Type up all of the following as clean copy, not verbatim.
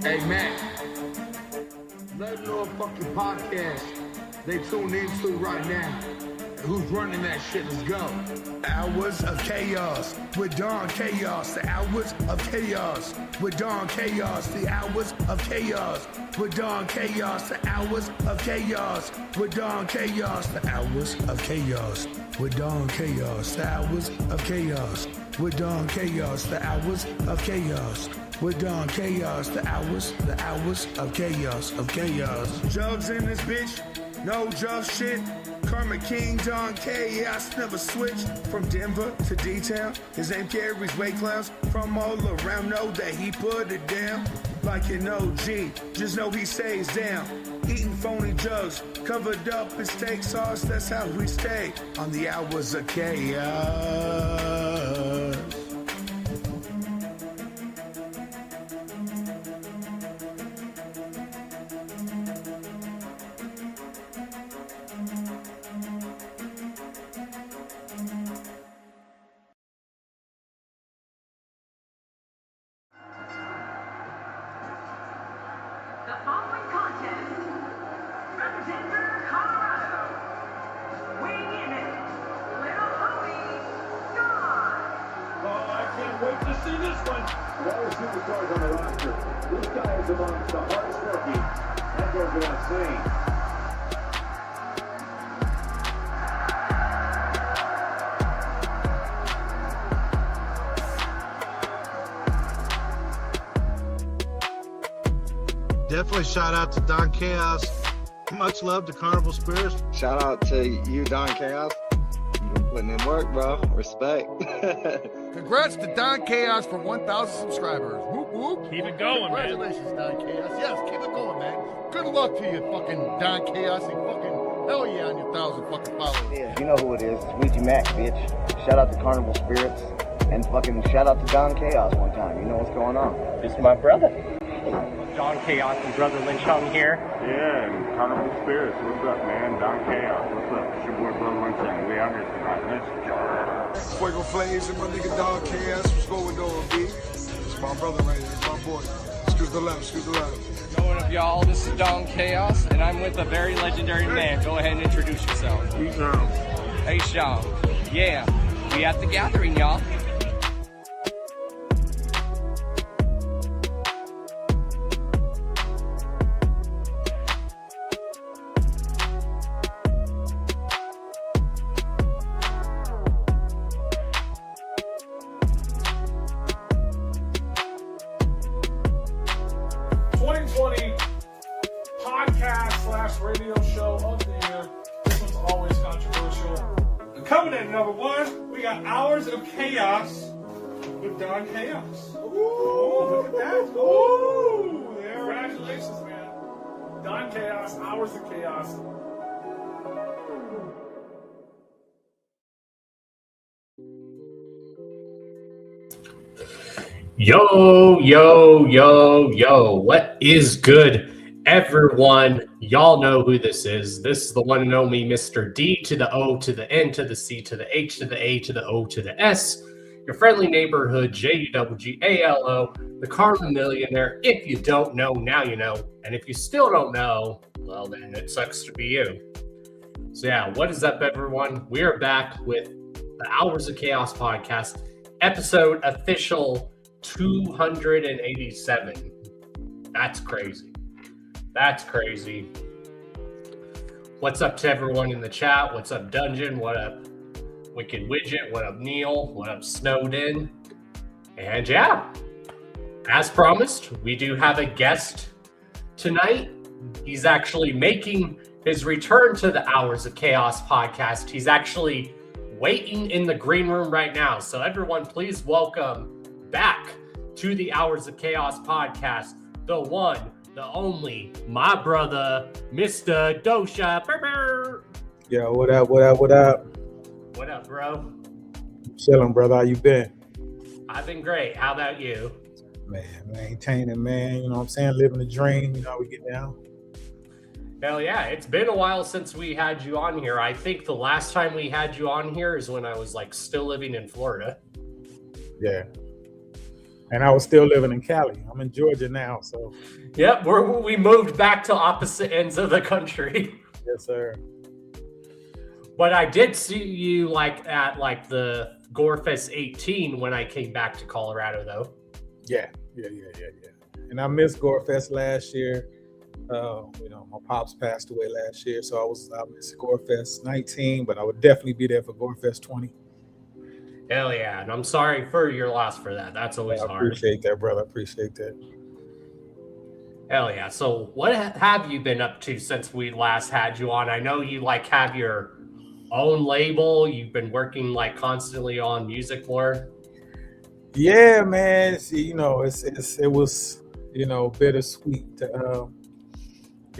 Hey, man, let them know a fucking podcast they tune into right now. Who's running that shit? Let's go. Hours of Chaos with Don Chaos. The Hours of Chaos with Don Chaos. The Hours of Chaos with Don Chaos. The Hours of Chaos with Don Chaos. The Hours of Chaos with Don Chaos. The Hours of Chaos with Don Chaos. The Hours of Chaos with Don Chaos. The hours of chaos. Jugs in this bitch. No Jugg shit. Karma King, Don Chaos, never switch from Denver to D-Town. His name carries weight clouds from all around. Know that he put it down like an OG. Just know he stays down. Eating phony jugs, covered up in steak sauce. That's how we stay on the Hours of Chaos. Definitely shout out to Don Chaos. Much love to Carnival Spirits. Shout out to you, Don Chaos. You been putting in work, bro. Respect. Congrats to Don Chaos for 1,000 subscribers. Whoop, whoop. Keep it going, Congratulations, Don Chaos. Yes, keep it going, man. Good luck to you, fucking Don Chaos. And fucking hell yeah on your 1,000 fucking followers. Yeah, you know who it is. Ouija Mac, bitch. Shout out to Carnival Spirits. And fucking shout out to Don Chaos one time. You know what's going on. This is my brother. Don Chaos and brother Lin Chung here. Yeah, and Carnival Spirits, what's up, man? Don Chaos, what's up? It's your boy, brother Lin Chung. We out here tonight. Let's go. Fuego Flames and my nigga Don Chaos. What's going on, B? It's my brother right here. It's my boy. Excuse the left. What up, y'all? This is Don Chaos, and I'm with a very legendary man. Go ahead and introduce yourself. Hey, Sean. Hey, Sean. Yeah, we at the gathering, y'all. Radio show of the year. This one's always controversial. Coming in number one, we got Hours of Chaos with Don Chaos. Ooh, look at that. Ooh, congratulations, man. Don Chaos, Hours of Chaos. Yo, what is good, everyone? Y'all know who this is. This is the one and only Mr. D to the O to the N to the C to the H to the A to the O to the S. Your friendly neighborhood JUGGALO, the Karma Millionaire. If you don't know, now you know. And if you still don't know, well, then it sucks to be you. So yeah, what is up, everyone? We are back with the Hours of Chaos podcast, episode official 287. That's crazy. What's up to everyone in the chat? What's up, Dungeon? What up, Wicked Widget? What up, Neil? What up, Snowden? And yeah, as promised, we do have a guest tonight. He's actually making his return to the Hours of Chaos podcast. He's actually waiting in the green room right now. So everyone, please welcome back to the Hours of Chaos podcast, the one, the only, my brother, Mr. Dosha. Yo, what up? What up, bro? Chilling, brother. How you been? I've been great. How about you? Man, maintaining, man. You know what I'm saying? Living the dream. You know how we get down. Hell yeah. It's been a while since we had you on here. I think the last time we had you on here is when I was like still living in Florida. Yeah. And I was still living in Cali. I'm in Georgia now, so. Yep, we moved back to opposite ends of the country. Yes, sir. But I did see you like at like the Gorefest 18 when I came back to Colorado, though. Yeah. And I missed Gorefest last year. My pops passed away last year, so I missed Gorefest 19, but I would definitely be there for Gorefest 20. Hell yeah, and I'm sorry for your loss for that. That's always hard. I appreciate that, brother. I appreciate that. Hell yeah. So what have you been up to since we last had you on? I know you like have your own label. You've been working like constantly on music more. Yeah, man. See, it was bittersweet to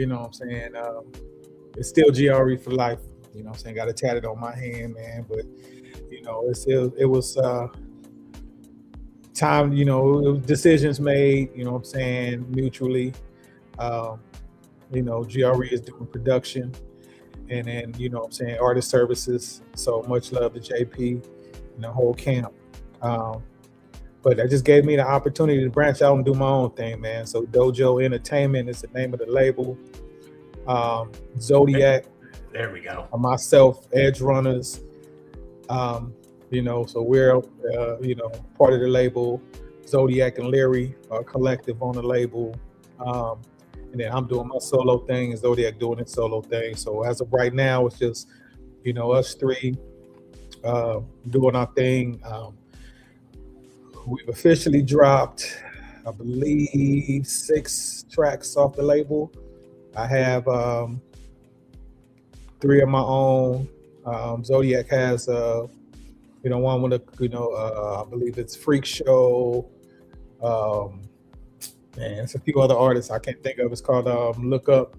what I'm saying. It's still GRE for life. You know what I'm saying? Got it tatted on my hand, man. But it was time. It was decisions made. You know what I'm saying? Mutually. GRE is doing production, and then what I'm saying, artist services. So much love to JP and the whole camp. But that just gave me the opportunity to branch out and do my own thing, man. So Dojo Entertainment is the name of the label. Zodiac. There we go. Myself, Edge Runners. So we're, part of the label. Zodiac and Leary are collective on the label. And then I'm doing my solo thing and Zodiac doing his solo thing. So as of right now, it's just, us three doing our thing. We've officially dropped, I believe, 6 tracks off the label. I have 3 of my own. Zodiac has, one with I believe it's Freak Show. It's a few other artists I can't think of. It's called Look Up.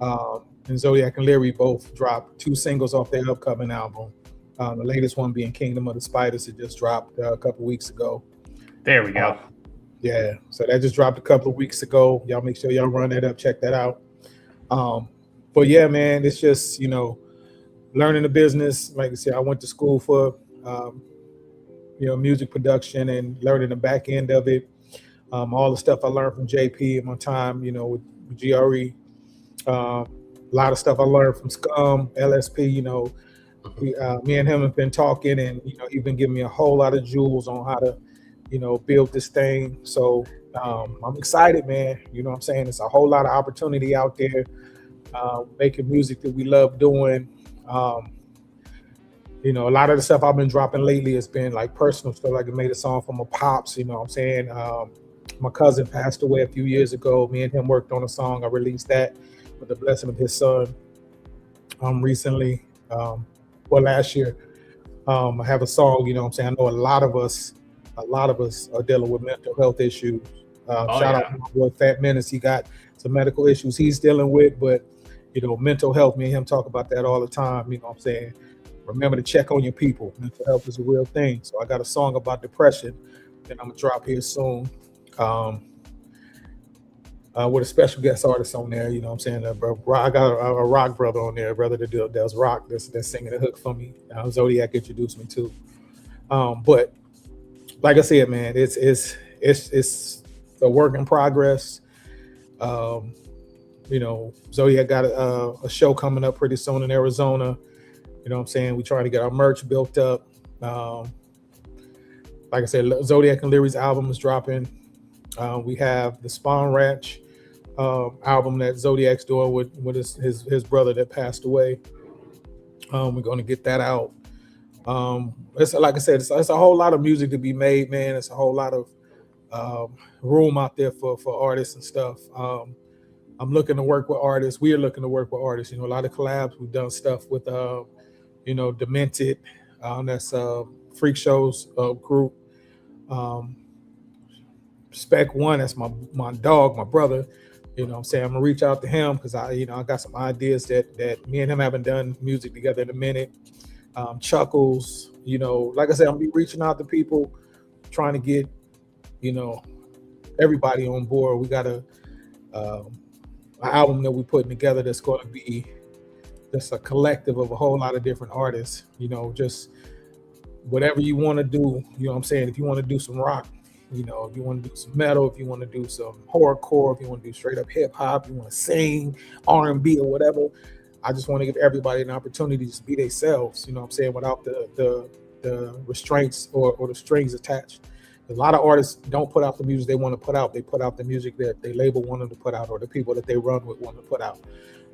And Zodiac and Leary both dropped 2 singles off their upcoming album. The latest one being Kingdom of the Spiders. It just dropped a couple weeks ago. There we go. So that just dropped a couple of weeks ago. Y'all make sure y'all run that up, check that out. But yeah, man, it's just, learning the business. Like I said, I went to school for, music production and learning the back end of it. All the stuff I learned from JP in my time, with GRE. A lot of stuff I learned from Scum, LSP, me and him have been talking, and he's been giving me a whole lot of jewels on how to build this thing. So I'm excited, man. You know what I'm saying? It's a whole lot of opportunity out there, making music that we love doing. A lot of the stuff I've been dropping lately has been like personal stuff. Like I made a song for my pops, you know what I'm saying? My cousin passed away a few years ago. Me and him worked on a song. I released that with the blessing of his son recently. Last year. I have a song, you know what I'm saying? I know a lot of us are dealing with mental health issues. Shout out to my boy Fat Menace. He got some medical issues he's dealing with, but mental health, me and him talk about that all the time. You know what I'm saying? Remember to check on your people. Mental health is a real thing. So I got a song about depression that I'm gonna drop here soon. With a special guest artist on there, you know what I'm saying? I got a rock brother on there, brother that does rock, that's singing the hook for me. Zodiac introduced me to. But like I said, man, it's a work in progress. Zodiac got a show coming up pretty soon in Arizona. You know what I'm saying? We're trying to get our merch built up. Like I said, Zodiac and Leary's album is dropping. We have the Spawn Ranch album that Zodiac's doing with his brother that passed away. We're going to get that out. It's like I said, it's a whole lot of music to be made, man. It's a whole lot of room out there for artists and stuff. I'm looking to work with artists. We are looking to work with artists. A lot of collabs. We've done stuff with, Demented. That's Freak Show's group. Spec One, that's my dog, my brother. You know what I'm saying? I'm gonna reach out to him because I got some ideas that me and him haven't done music together in a minute. Chuckles, like I said, I'm gonna be reaching out to people, trying to get, everybody on board. We got an album that we're putting together that's going to be just a collective of a whole lot of different artists. Just whatever you want to do. You know what I'm saying? If you want to do some rock, You know, if you want to do some metal, if you want to do some horrorcore, if you want to do straight up hip hop, you want to sing R&B or whatever. I just want to give everybody an opportunity to just be themselves, you know what I'm saying, without the restraints or the strings attached. A lot of artists don't put out the music they want to put out. They put out the music that they label want them to put out, or the people that they run with want to put out.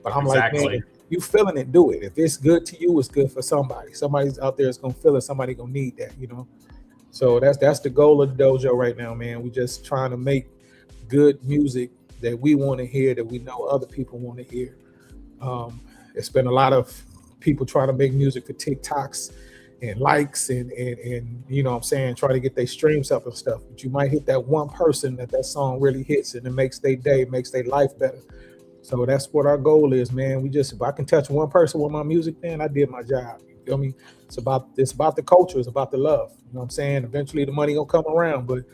But I'm like, man, you feeling it, do it. If it's good to you, it's good for somebody. Somebody's out there is gonna feel it. Somebody gonna need that, you know. So that's the goal of the dojo right now, man. We just trying to make good music that we want to hear, that we know other people want to hear. It's been a lot of people trying to make music for TikToks and likes and you know what I'm saying, try to get their streams up and stuff. But you might hit that one person that song really hits and it makes their day, makes their life better. So that's what our goal is, man. We just, if I can touch one person with my music, man, I did my job. You feel me? It's about the culture, it's about the love. You know what I'm saying? Eventually the money gonna come around, but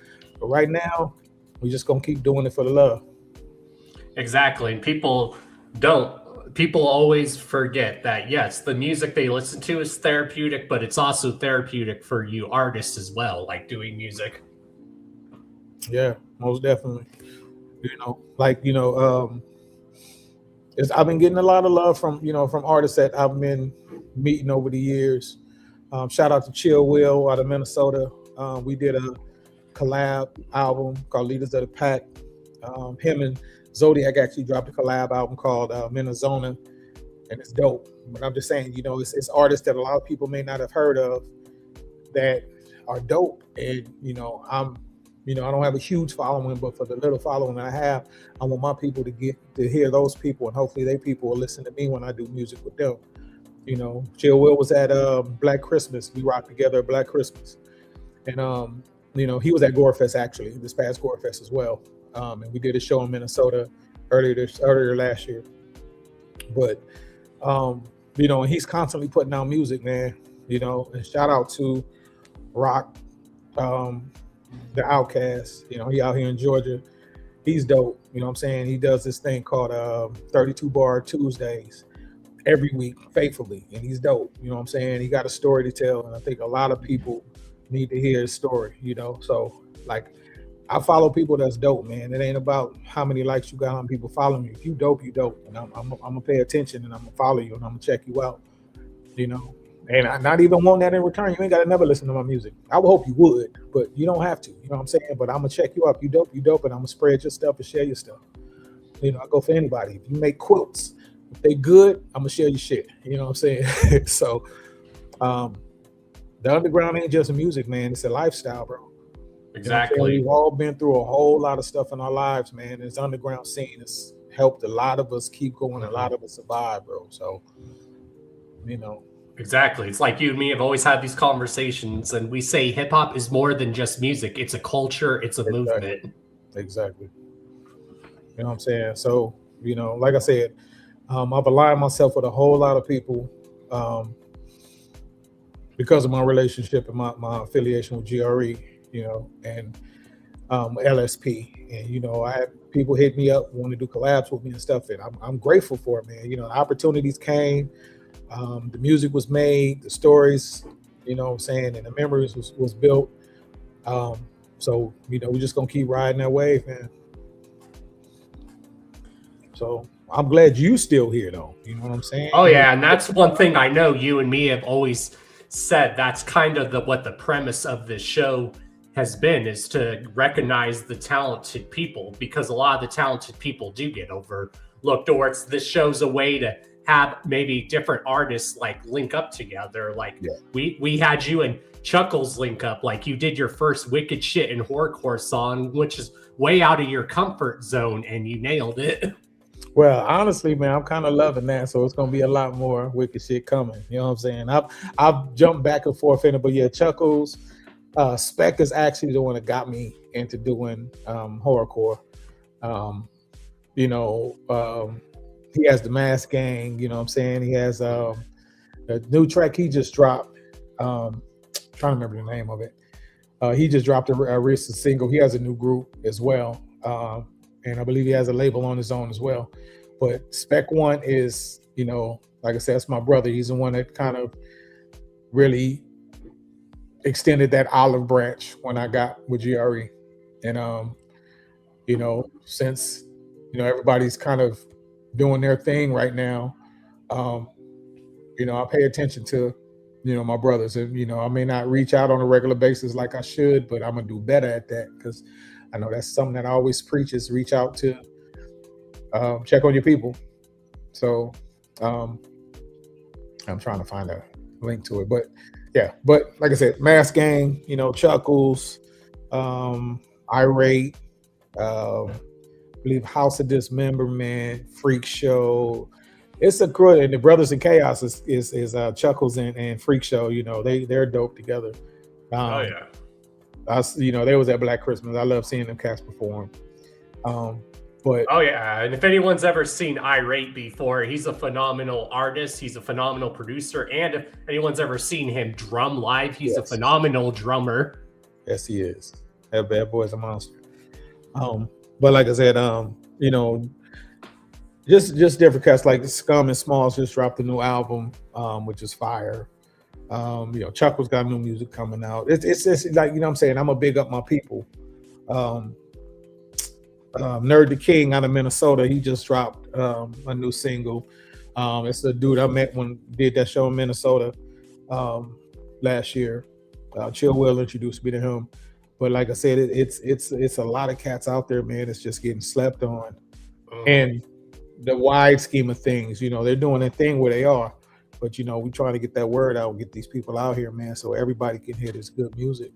right now we just gonna keep doing it for the love. Exactly. And people always forget that, yes, the music they listen to is therapeutic, but it's also therapeutic for you artists as well, like doing music. Yeah, most definitely. You know, like, you know, I've been getting a lot of love from artists that I've been meeting over the years. Shout out to Chill Will out of Minnesota. We did a collab album called Leaders of the Pack. Him and Zodiac actually dropped a collab album called Minnesota, and it's dope. But I'm just saying, you know, it's artists that a lot of people may not have heard of that are dope. And you know, I don't have a huge following, but for the little following I have, I want my people to get to hear those people, and hopefully they people will listen to me when I do music with them. You know, Chill Will was at Black Christmas. We rocked together at Black Christmas, and you know, he was at Gorefest actually this past Gorefest as well. And we did a show in Minnesota earlier last year. But you know, and he's constantly putting out music, man. You know, and shout out to Rock. The Outcast, you know, he out here in Georgia. He's dope. You know what I'm saying? He does this thing called 32 Bar Tuesdays every week faithfully, and he's dope. You know what I'm saying? He got a story to tell, and I think a lot of people need to hear his story, you know? So, like, I follow people that's dope, man. It ain't about how many likes you got, how many people following you. If you dope, you dope. And I'm going to pay attention, and I'm going to follow you, and I'm going to check you out, you know? And I not even want that in return. You ain't got to never listen to my music. I would hope you would, but you don't have to. You know what I'm saying? But I'm going to check you out. You dope, and I'm going to spread your stuff and share your stuff. You know, I go for anybody. If you make quilts, if they good, I'm going to share your shit. You know what I'm saying? So the underground ain't just music, man. It's a lifestyle, bro. Exactly. You know, we've all been through a whole lot of stuff in our lives, man. This underground scene has helped a lot of us keep going. A lot of us survive, bro. So, you know. Exactly. It's like you and me have always had these conversations, and we say hip hop is more than just music. It's a culture. It's a movement. Exactly. You know what I'm saying? So, you know, like I said, I've aligned myself with a whole lot of people because of my relationship and my affiliation with GRE, you know, and LSP. And, you know, I had people hit me up, want to do collabs with me and stuff, and I'm grateful for it, man. You know, the opportunities came. The music was made, the stories, you know what I'm saying, and the memories was built. So, you know, we're just going to keep riding that wave, man. So I'm glad you still here, though. You know what I'm saying? Oh, yeah. And that's one thing I know you and me have always said. That's kind of what the premise of this show has been, is to recognize the talented people, because a lot of the talented people do get overlooked, or this show's a way to have maybe different artists like link up together. Like we had you and Chuckles link up, like you did your first Wicked Shit and Horrorcore song, which is way out of your comfort zone, and you nailed it. Well, honestly, man, I'm kind of loving that. So it's gonna be a lot more Wicked Shit coming. You know what I'm saying? I've jumped back and forth in it, but yeah, Chuckles, Spec is actually the one that got me into doing horrorcore. You know, he has the Mask Gang, you know what I'm saying? He has a new track he just dropped. Trying to remember the name of it. He just dropped a recent single. He has a new group as well. And I believe he has a label on his own as well. But Spec One is, you know, like I said, it's my brother. He's the one that kind of really extended that olive branch when I got with GRE. And since everybody's kind of doing their thing right now, I pay attention to my brothers, and I may not reach out on a regular basis like I should, but I'm gonna do better at that, because I know that's something that I always preach, is reach out to check on your people. So I'm trying to find a link to it, but like I said, Mass Gang, Chuckles, Irate, I believe House of Dismemberment, Freak Show. It's a crew, and the Brothers in Chaos is Chuckles and Freak Show. They're dope together. Oh yeah. They was at Black Christmas. I love seeing them cats perform. But oh yeah, and if anyone's ever seen Irate before, he's a phenomenal artist. He's a phenomenal producer, and if anyone's ever seen him drum live, he's a phenomenal drummer. Yes, he is. That bad boy's a monster. But like I said, just different cats, like Scum and Smalls just dropped a new album, which is fire. Chuckles got new music coming out. It's just like, what I'm saying, I'm gonna big up my people. Nerd the King out of Minnesota, he just dropped a new single. It's a dude I met when did that show in Minnesota last year. Chill Will introduced me to him. But like I said, it's a lot of cats out there, man. It's just getting slept on. And the wide scheme of things, they're doing their thing where they are. But we trying to get that word out, get these people out here, man, so everybody can hear this good music.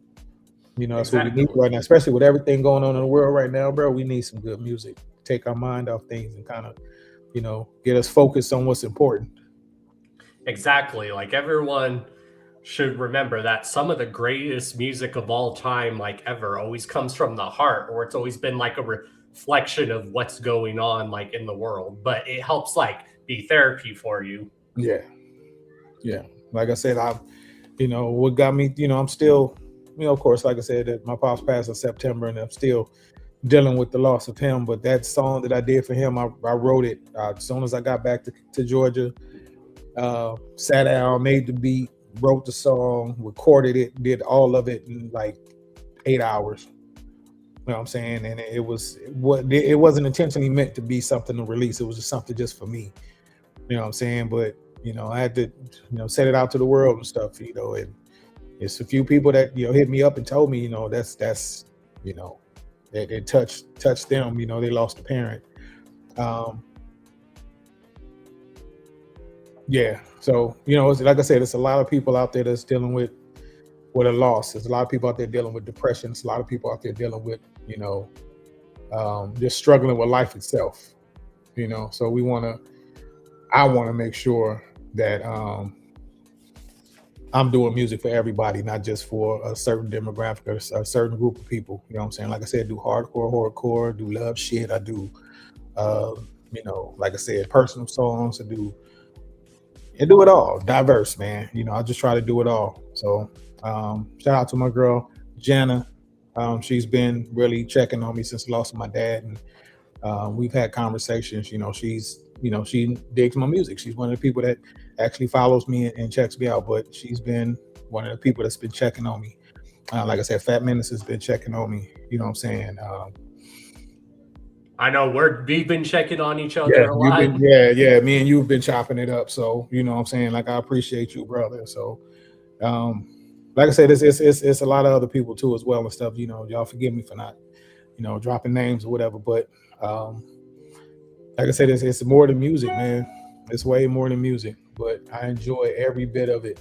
That's what we need right now, especially with everything going on in the world right now, bro. We need some good music. Take our mind off things and kind of, get us focused on what's important. Exactly. Like, everyone should remember that some of the greatest music of all time, like ever, always comes from the heart, or it's always been like a reflection of what's going on, like, in the world. But it helps, like, be therapy for you. Yeah. Like I said, what got me, I'm still, of course, like I said, my pops passed in September, and I'm still dealing with the loss of him. But that song that I did for him, I wrote it as soon as I got back to Georgia. Sat down, made the beat, wrote the song, recorded it, did all of it in like 8 hours. You know what I'm saying? And it wasn't intentionally meant to be something to release. It was just something just for me. You know what I'm saying? But I had to set it out to the world and stuff. And it's a few people that hit me up and told me that's that it touched them. They lost a parent. So it's, like I said, it's a lot of people out there that's dealing with a loss. There's a lot of people out there dealing with depression. There's a lot of people out there dealing with just struggling with life itself. So I want to make sure that I'm doing music for everybody, not just for a certain demographic or a certain group of people. You know what I'm saying? Like I said, do hardcore, horrorcore, do love shit. I do, like I said, personal songs. I do it all. Diverse, man. I just try to do it all. So shout out to my girl, Jana. She's been really checking on me since I lost my dad. And we've had conversations. She digs my music. She's one of the people that actually follows me and checks me out, but she's been one of the people that's been checking on me. Like I said, Fat Menace has been checking on me. You know what I'm saying? I know we've been checking on each other a lot. Me and you've been chopping it up. So, you know what I'm saying? Like, I appreciate you, brother. So, like I said, it's a lot of other people too as well and stuff. Y'all forgive me for not, dropping names or whatever. But like I said, it's more than music, man. It's way more than music. But I enjoy every bit of it.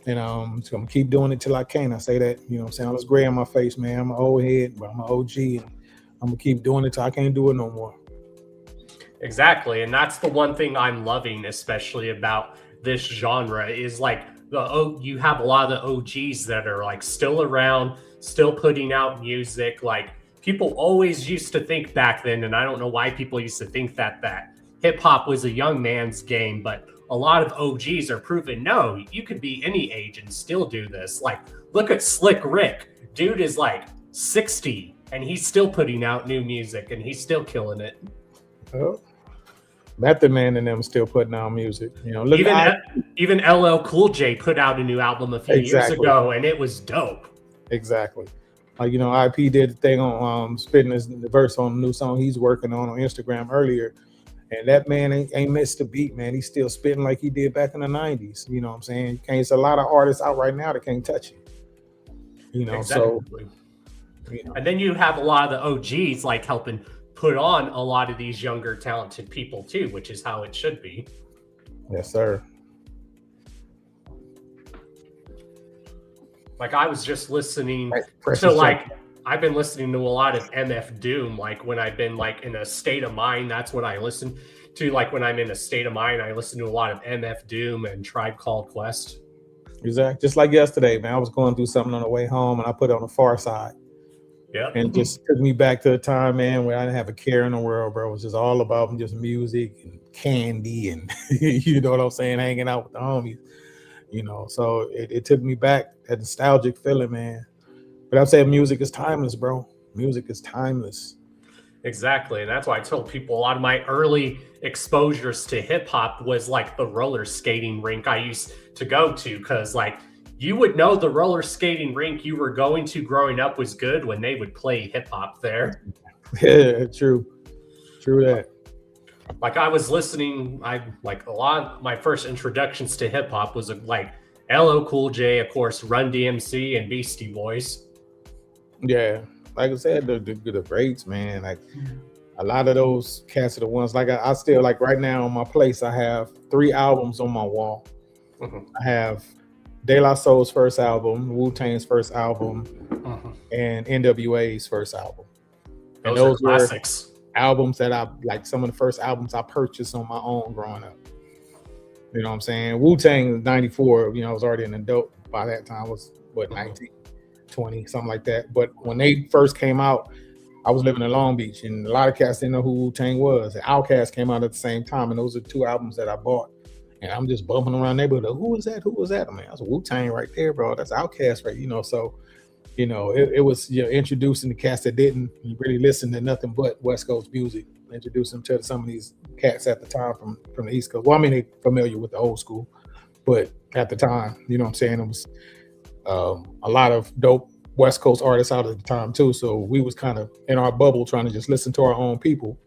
And I'm gonna keep doing it till I can. I say that, I'm saying? I was gray on my face, man. I'm an old head, but I'm an OG, and I'm gonna keep doing it till I can't do it no more. Exactly. And that's the one thing I'm loving, especially about this genre, is like you have a lot of the OGs that are like still around, still putting out music. Like, people always used to think back then, and I don't know why people used to think that hip hop was a young man's game, but a lot of OGs are proving, no, you could be any age and still do this. Like, look at Slick Rick. Dude is like 60 and he's still putting out new music and he's still killing it. Oh, Method Man and them still putting out music. Look, even LL Cool J put out a new album a few years ago, and it was dope. Exactly. Like, you know, IP did the thing on spitting the verse on the new song he's working on Instagram earlier. And that man ain't missed a beat, man. He's still spitting like he did back in the 90s. You know what I'm saying? It's a lot of artists out right now that can't touch it. You know, exactly. So you know. And then you have a lot of the OGs like helping put on a lot of these younger talented people too, which is how it should be. Yes, sir. Like I was just listening to like I've been listening to a lot of MF Doom. Like when I've been like in a state of mind, that's what I listen to. Like when I'm in a state of mind, I listen to a lot of MF Doom and Tribe Called Quest. Exactly. Just like yesterday, man. I was going through something on the way home and I put it on the Far Side. Yeah. And it just took me back to a time, man, where I didn't have a care in the world, bro. It was just all about just music and candy and you know what I'm saying, hanging out with the homies. You know, so it took me back, that nostalgic feeling, man. But I'm saying music is timeless, bro. Music is timeless. Exactly. And that's why I told people a lot of my early exposures to hip hop was like the roller skating rink I used to go to. Cause like you would know the roller skating rink you were going to growing up was good when they would play hip hop there. Yeah, true. True that. Like I was listening, like a lot of my first introductions to hip hop was like LL Cool J, of course, Run DMC and Beastie Boys. Yeah, like I said, the greats, man. Like a lot of those cats are the ones. Like I still like right now on my place, I have 3 albums on my wall. I have De La Soul's first album, Wu-Tang's first album, and NWA's first album. And those are classics. Albums that I like, some of the first albums I purchased on my own growing up. You know what I'm saying? Wu-Tang 94, you know, I was already an adult by that time. I was 19, 20, something like that. But when they first came out, I was living in Long Beach and a lot of cats didn't know who Wu-Tang was. And Outkast came out at the same time, and those are 2 albums that I bought. And I'm just bumping around the neighborhood. Who was that? Who was that? I mean, that's Wu-Tang right there, bro. That's Outkast, right? You know, so you know, it was, you know, introducing the cats that didn't really listen to nothing but West Coast music. Introduce them to some of these cats at the time from the East Coast. Well, I mean, they're familiar with the old school, but at the time, you know what I'm saying, it was a lot of dope West Coast artists out at the time too. So we was kind of in our bubble trying to just listen to our own people.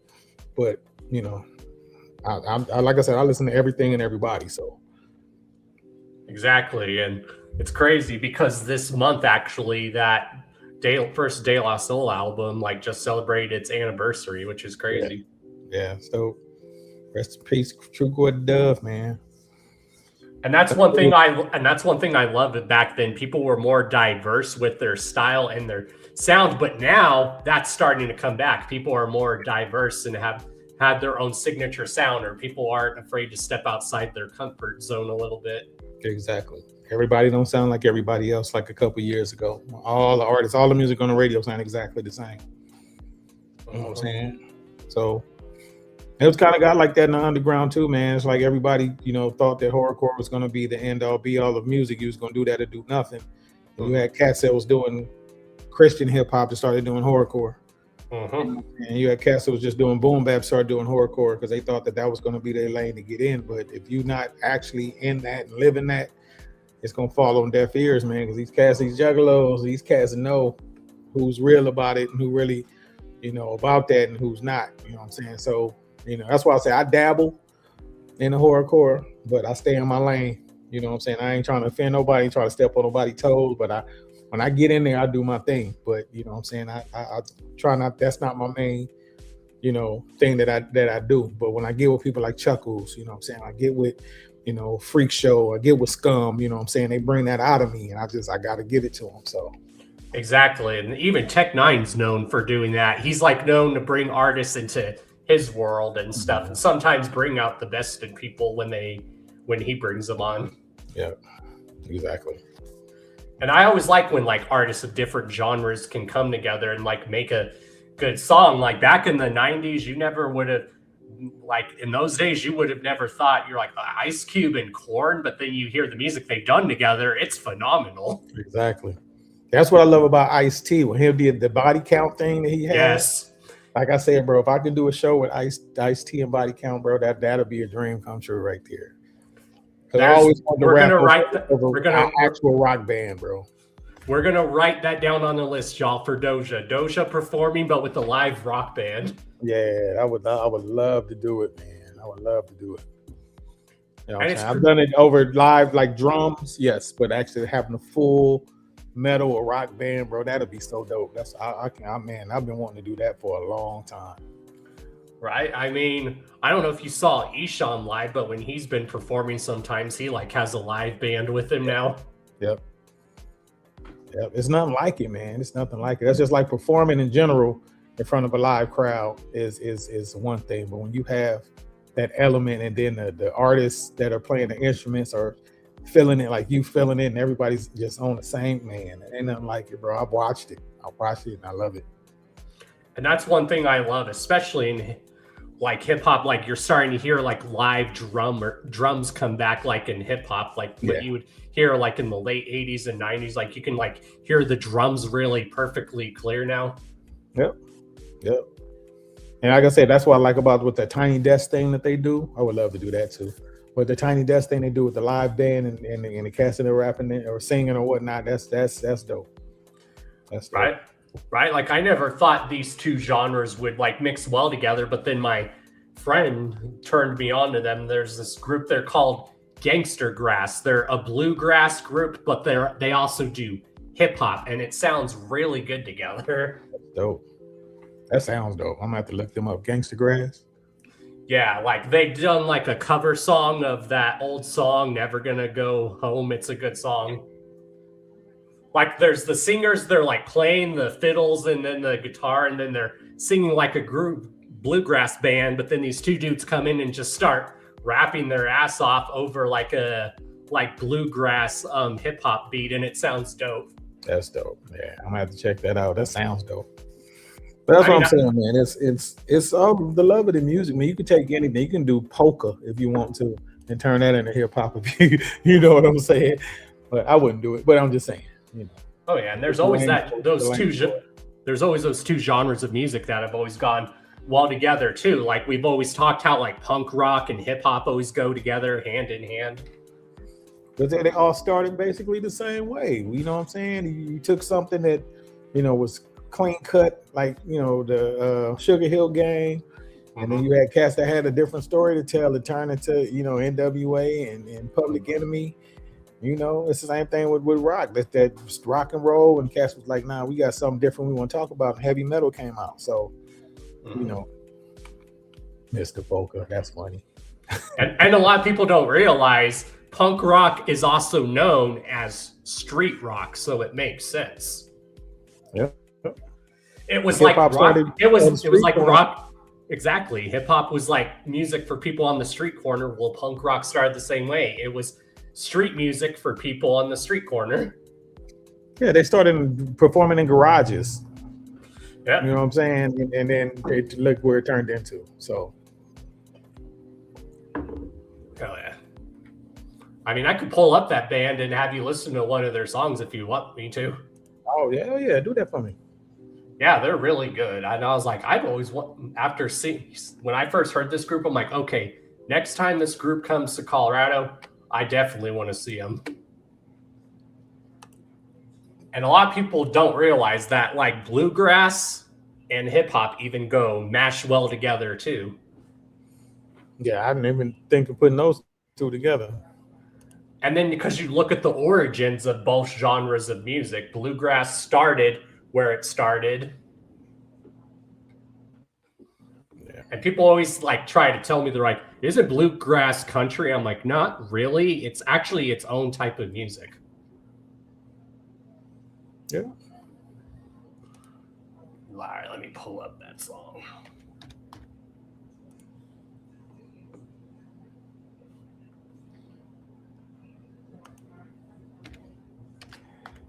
But, you know, I like I said, I listen to everything and everybody. So exactly. And it's crazy because this month actually that first De La Soul album like just celebrated its anniversary, which is crazy. Yeah. So rest in peace, True Gordon Dove, man. And that's one thing I loved back then. People were more diverse with their style and their sound, but now that's starting to come back. People are more diverse and have their own signature sound, or people aren't afraid to step outside their comfort zone a little bit. Exactly. Everybody don't sound like everybody else like a couple years ago. All the artists, all the music on the radio sound exactly the same. You know what I'm saying? So it was kind of got like that in the underground too, man. It's like everybody, you know, thought that horrorcore was going to be the end all be all of music. You was going to do that or do nothing. And you had cats that was doing Christian hip hop that started doing horrorcore. And you had cats that was just doing boom bap, started doing horrorcore because they thought that was going to be their lane to get in. But if you're not actually in that and living that, it's going to fall on deaf ears, man, because these cats, these juggalos, these cats know who's real about it and who really, you know, about that and who's not, you know what I'm saying? So, you know, that's why I say I dabble in the horrorcore, but I stay in my lane, you know what I'm saying? I ain't trying to offend nobody, try to step on nobody's toes, but when I get in there, I do my thing. But, you know what I'm saying? I try not, that's not my main, you know, thing that I do. But when I get with people like Chuckles, you know what I'm saying? I get with, you know, Freak Show, I get with Scum, you know what I'm saying? They bring that out of me and I got to give it to them. So. Exactly. And even Tech Nine's known for doing that. He's like known to bring artists into his world and stuff, and sometimes bring out the best in people when he brings them on. Yeah, exactly. And I always like when like artists of different genres can come together and like make a good song. Like back in the 90s, you never would have, like in those days, you would have never thought you're like Ice Cube and Korn, but then you hear the music they've done together, it's phenomenal. Exactly. That's what I love about Ice-T when he did the body count thing that he had. Yes. Like I said, bro, if I could do a show with Ice-T and body count, bro, that'll be a dream come true right there. I always want to rap. We're gonna actual rock band, bro. We're gonna write that down on the list, y'all, for Doja. Doja performing, but with a live rock band. Yeah, I would love to do it, man. I would love to do it. You know what I'm And saying? I've done it over live, like drums, yes, but actually having a full metal or rock band, bro, that'd be so dope. Man, I've been wanting to do that for a long time. Right? I mean, I don't know if you saw Ishan live, but when he's been performing sometimes, he like has a live band with him now. Yep. It's nothing like it, man. It's nothing like it. That's just like performing in general in front of a live crowd is one thing. But when you have that element and then the artists that are playing the instruments are feeling it like you feeling it and everybody's just on the same, man. It ain't nothing like it, bro. I've watched it and I love it. And that's one thing I love, especially in like hip hop, like you're starting to hear like live drums come back like in hip hop, like what you would hear like in the late 80s and 90s. Like you can like hear the drums really perfectly clear now. Yep. And like I said, that's what I like about with the Tiny Desk thing that they do. I would love to do that too. But the Tiny Desk thing they do with the live band and the cast that are rapping or singing or whatnot, that's dope. That's dope. Right? Like I never thought these two genres would like mix well together, but then my friend turned me on to them. There's this group, they're called Gangster Grass. They're a bluegrass group, but they also do hip hop, and it sounds really good together. That's dope. That sounds dope. I'm gonna have to look them up. Gangster Grass. Yeah, like they've done like a cover song of that old song, Never Gonna Go Home. It's a good song. Like there's the singers, they're like playing the fiddles and then the guitar, and then they're singing like a group bluegrass band, but then these two dudes come in and just start rapping their ass off over like a bluegrass hip hop beat, and it sounds dope. That's dope. Yeah, I'm gonna have to check that out. That sounds dope. But that's what I'm saying, man. It's all the love of the music. I mean, you can take anything. You can do polka if you want to and turn that into hip hop if you know what I'm saying. But I wouldn't do it. But I'm just saying. You know. Oh yeah, and there's always those two genres of music that have always gone well together too. Like we've always talked how like punk rock and hip hop always go together hand in hand. But they all started basically the same way. You know what I'm saying? You took something that was clean cut, like the Sugar Hill Gang, and then you had cats that had a different story to tell. It turned into NWA and Public Enemy. It's the same thing with rock. That rock and roll, and cats was like, nah, we got something different we want to talk about. And heavy metal came out, so Mr. Polka, that's funny. and a lot of people don't realize punk rock is also known as street rock, so it makes sense. Yeah, it was like rock. It was like rock. Exactly, hip hop was like music for people on the street corner. Well, punk rock started the same way. It was street music for people on the street corner. Yeah, they started performing in garages. Yeah, you know what I'm saying, and then they look where it turned into. So, hell yeah. I mean, I could pull up that band and have you listen to one of their songs if you want me to. Oh yeah, do that for me. Yeah, they're really good. And I was like, I've always after seeing when I first heard this group, I'm like, okay, next time this group comes to Colorado, I definitely want to see them. And a lot of people don't realize that like bluegrass and hip hop even mash well together too. Yeah, I didn't even think of putting those two together. And then because you look at the origins of both genres of music, bluegrass started where it started. Yeah. And people always like try to tell me, they're like, isn't bluegrass country? I'm like, not really. It's actually its own type of music. Yeah. All right, let me pull up that song.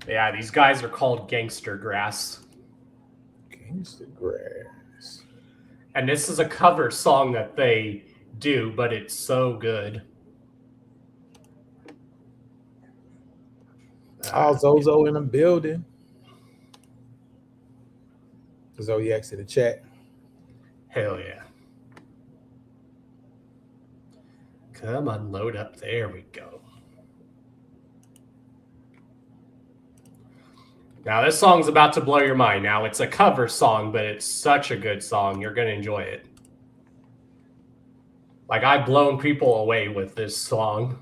Yeah, these guys are called Gangster Grass. Gangster Grass. And this is a cover song that they do, but it's so good. Zozo in the building. Zodiac's in the chat. Hell yeah. Come on, load up. There we go. Now, this song's about to blow your mind. Now, it's a cover song, but it's such a good song. You're going to enjoy it. Like, I've blown people away with this song.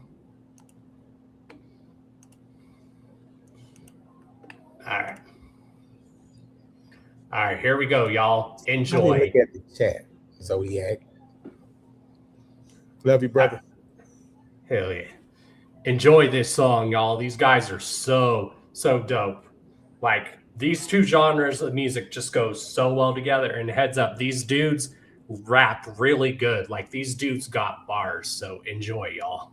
All right, here we go, y'all. Enjoy. Look at the chat, Zodiac. Love you, brother. Hell yeah. Enjoy this song, y'all. These guys are so dope. Like, these two genres of music just go so well together. And heads up, these dudes rap really good. Like, these dudes got bars. So enjoy, y'all.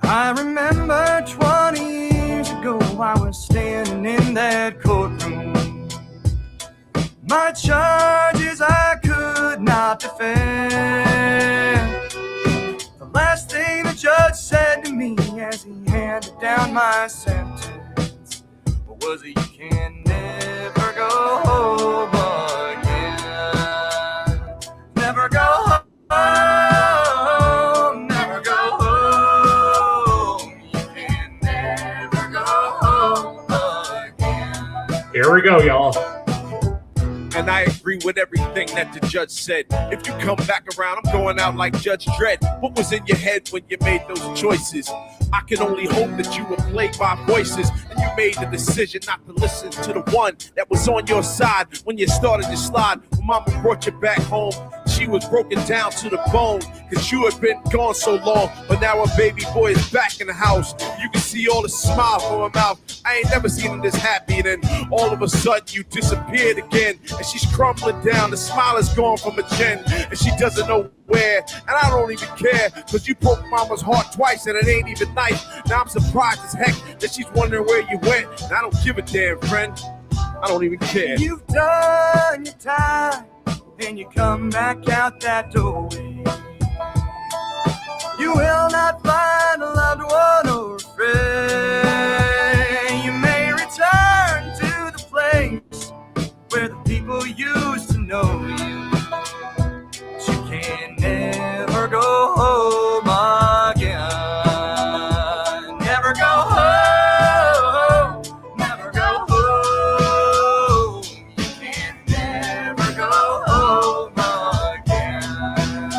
I remember 20 years ago I was standing in that courtroom. My charges I could not defend. The last thing the judge said to me as he handed down my sentence was, you can never go home again. Never go home. Here we go, y'all. And I agree with everything that the judge said. If you come back around, I'm going out like Judge Dredd. What was in your head when you made those choices? I can only hope that you were played by voices and you made the decision not to listen to the one that was on your side when you started to slide. When mama brought you back home, she was broken down to the bone because you had been gone so long. But now her baby boy is back in the house. You can see all the smile from her mouth. I ain't never seen her this happy. And then all of a sudden you disappeared again. And she's crumbling down. The smile is gone from her chin. And she doesn't know where. And I don't even care because you broke mama's heart twice and it ain't even nice. Now I'm surprised as heck that she's wondering where you went. And I don't give a damn, friend. I don't even care. You've done your time and you come back out that doorway. You will not find a loved one or a friend. You may return to the place where the people used to know you, but you can never go home again. Never go home, never go home. You can never go home again.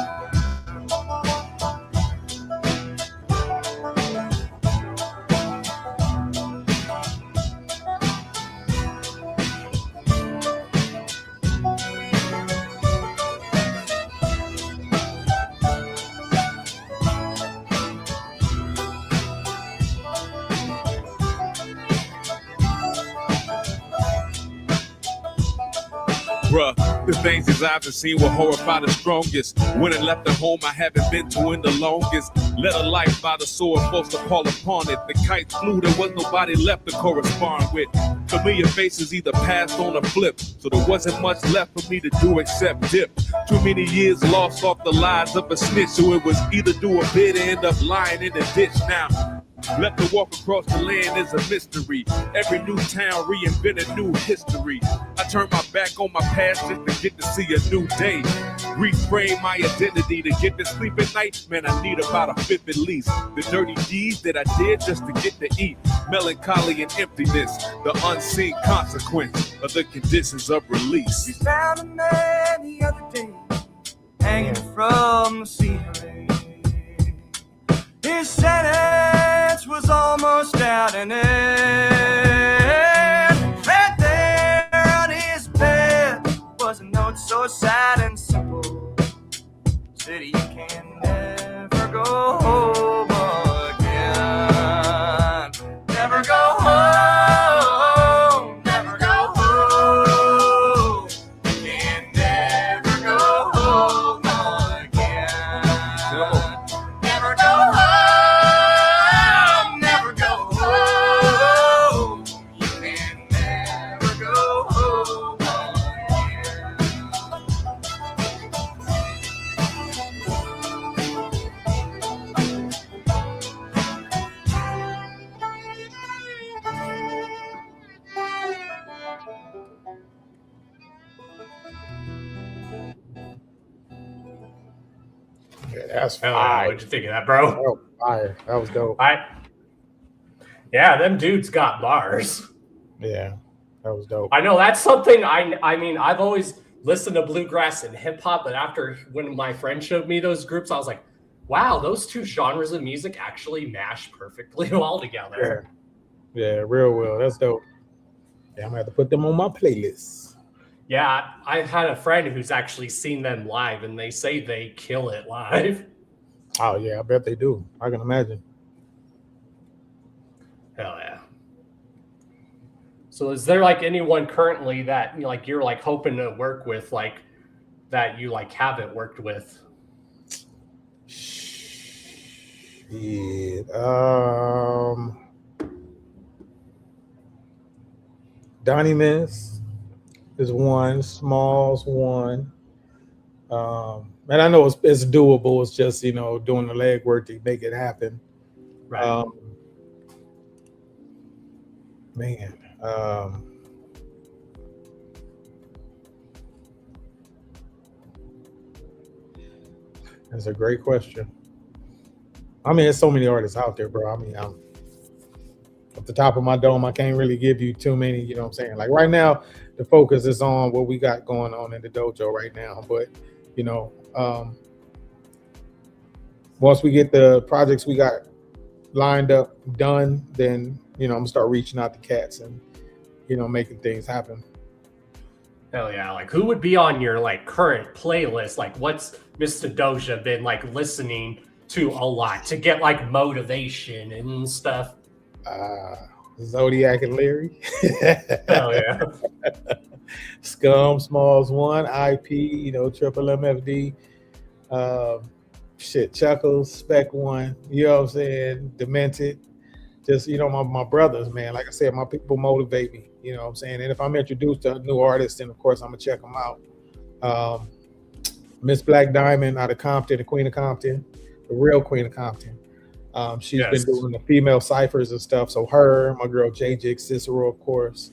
Bruh, the things that I've seen were horrify the strongest. When I left the home I haven't been to in the longest. Let a life by the sword forced to fall upon it. The kites flew, there was nobody left to correspond with. Familiar faces either passed on or flipped, so there wasn't much left for me to do except dip. Too many years lost off the lies of a snitch, so it was either do a bid or end up lying in the ditch. Now left to walk across the land is a mystery. Every new town reinvent a new history. I turn my back on my past just to get to see a new day. Reframe my identity to get to sleep at night. Man, I need about a fifth at least. The dirty deeds that I did just to get to eat. Melancholy and emptiness, the unseen consequence of the conditions of release. We found a man the other day hanging from the ceiling. His sentence was almost out and in. Right there on his bed was a note so sad and simple. Said you can never go home again. Never go home. Never go home. You can never go home again. Never go home. Never go home. Yeah, that's Hell fire. yeah, what'd you think of that, bro? That was fire. That was dope. Yeah, them dudes got bars. Yeah, that was dope. I know that's something I mean, I've always listened to bluegrass and hip hop, but after when my friend showed me those groups, I was like, wow, those two genres of music actually mash perfectly well together. Yeah, real well. That's dope. Yeah, I'm gonna have to put them on my playlist. Yeah, I've had a friend who's actually seen them live, and they say they kill it live. Oh yeah, I bet they do. I can imagine. Hell yeah. So is there like anyone currently that like you're like hoping to work with, like that you like haven't worked with? Yeah. Donnie Miss is one. Smalls one. And I know it's doable. It's just doing the legwork to make it happen. Right. Man. That's a great question. I mean, there's so many artists out there, bro. I mean, I'm at the top of my dome. I can't really give you too many, you know what I'm saying? Like right now, the focus is on what we got going on in the dojo right now. But, once we get the projects we got lined up, done, then, I'm gonna start reaching out to cats and, making things happen. Hell yeah. Like who would be on your like current playlist? Like what's Mr. Doja been like listening to a lot to get like motivation and stuff? Zodiac and Larry. Hell yeah. Scum, Smalls one, IP, Triple MFD, Chuckles, Spec one, you know what I'm saying? Demented. Just, my brothers, man. Like I said, my people motivate me, you know what I'm saying? And if I'm introduced to a new artist, then of course I'm gonna check them out. Miss Black Diamond out of Compton, the Queen of Compton, the real Queen of Compton. She's been doing the female ciphers and stuff. So her, my girl JJ Cicero, of course.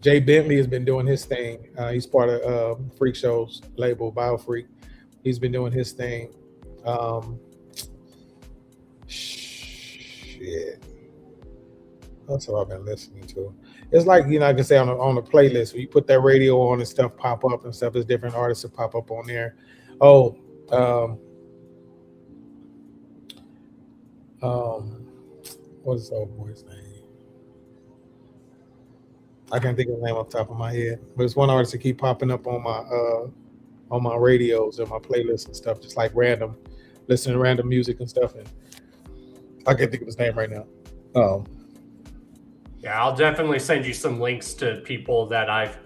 Jay Bentley has been doing his thing. He's part of Freak Show's label, BioFreak. He's been doing his thing. Shit. That's what I've been listening to. It's like, I can say on the playlist, when you put that radio on and stuff pop up and stuff, there's different artists that pop up on there. What is the old boy's name? I can't think of the name off the top of my head, but it's one artist that keep popping up on my radios and my playlists and stuff, just like listening to random music and stuff. And I can't think of his name right now. Yeah, I'll definitely send you some links to people that I've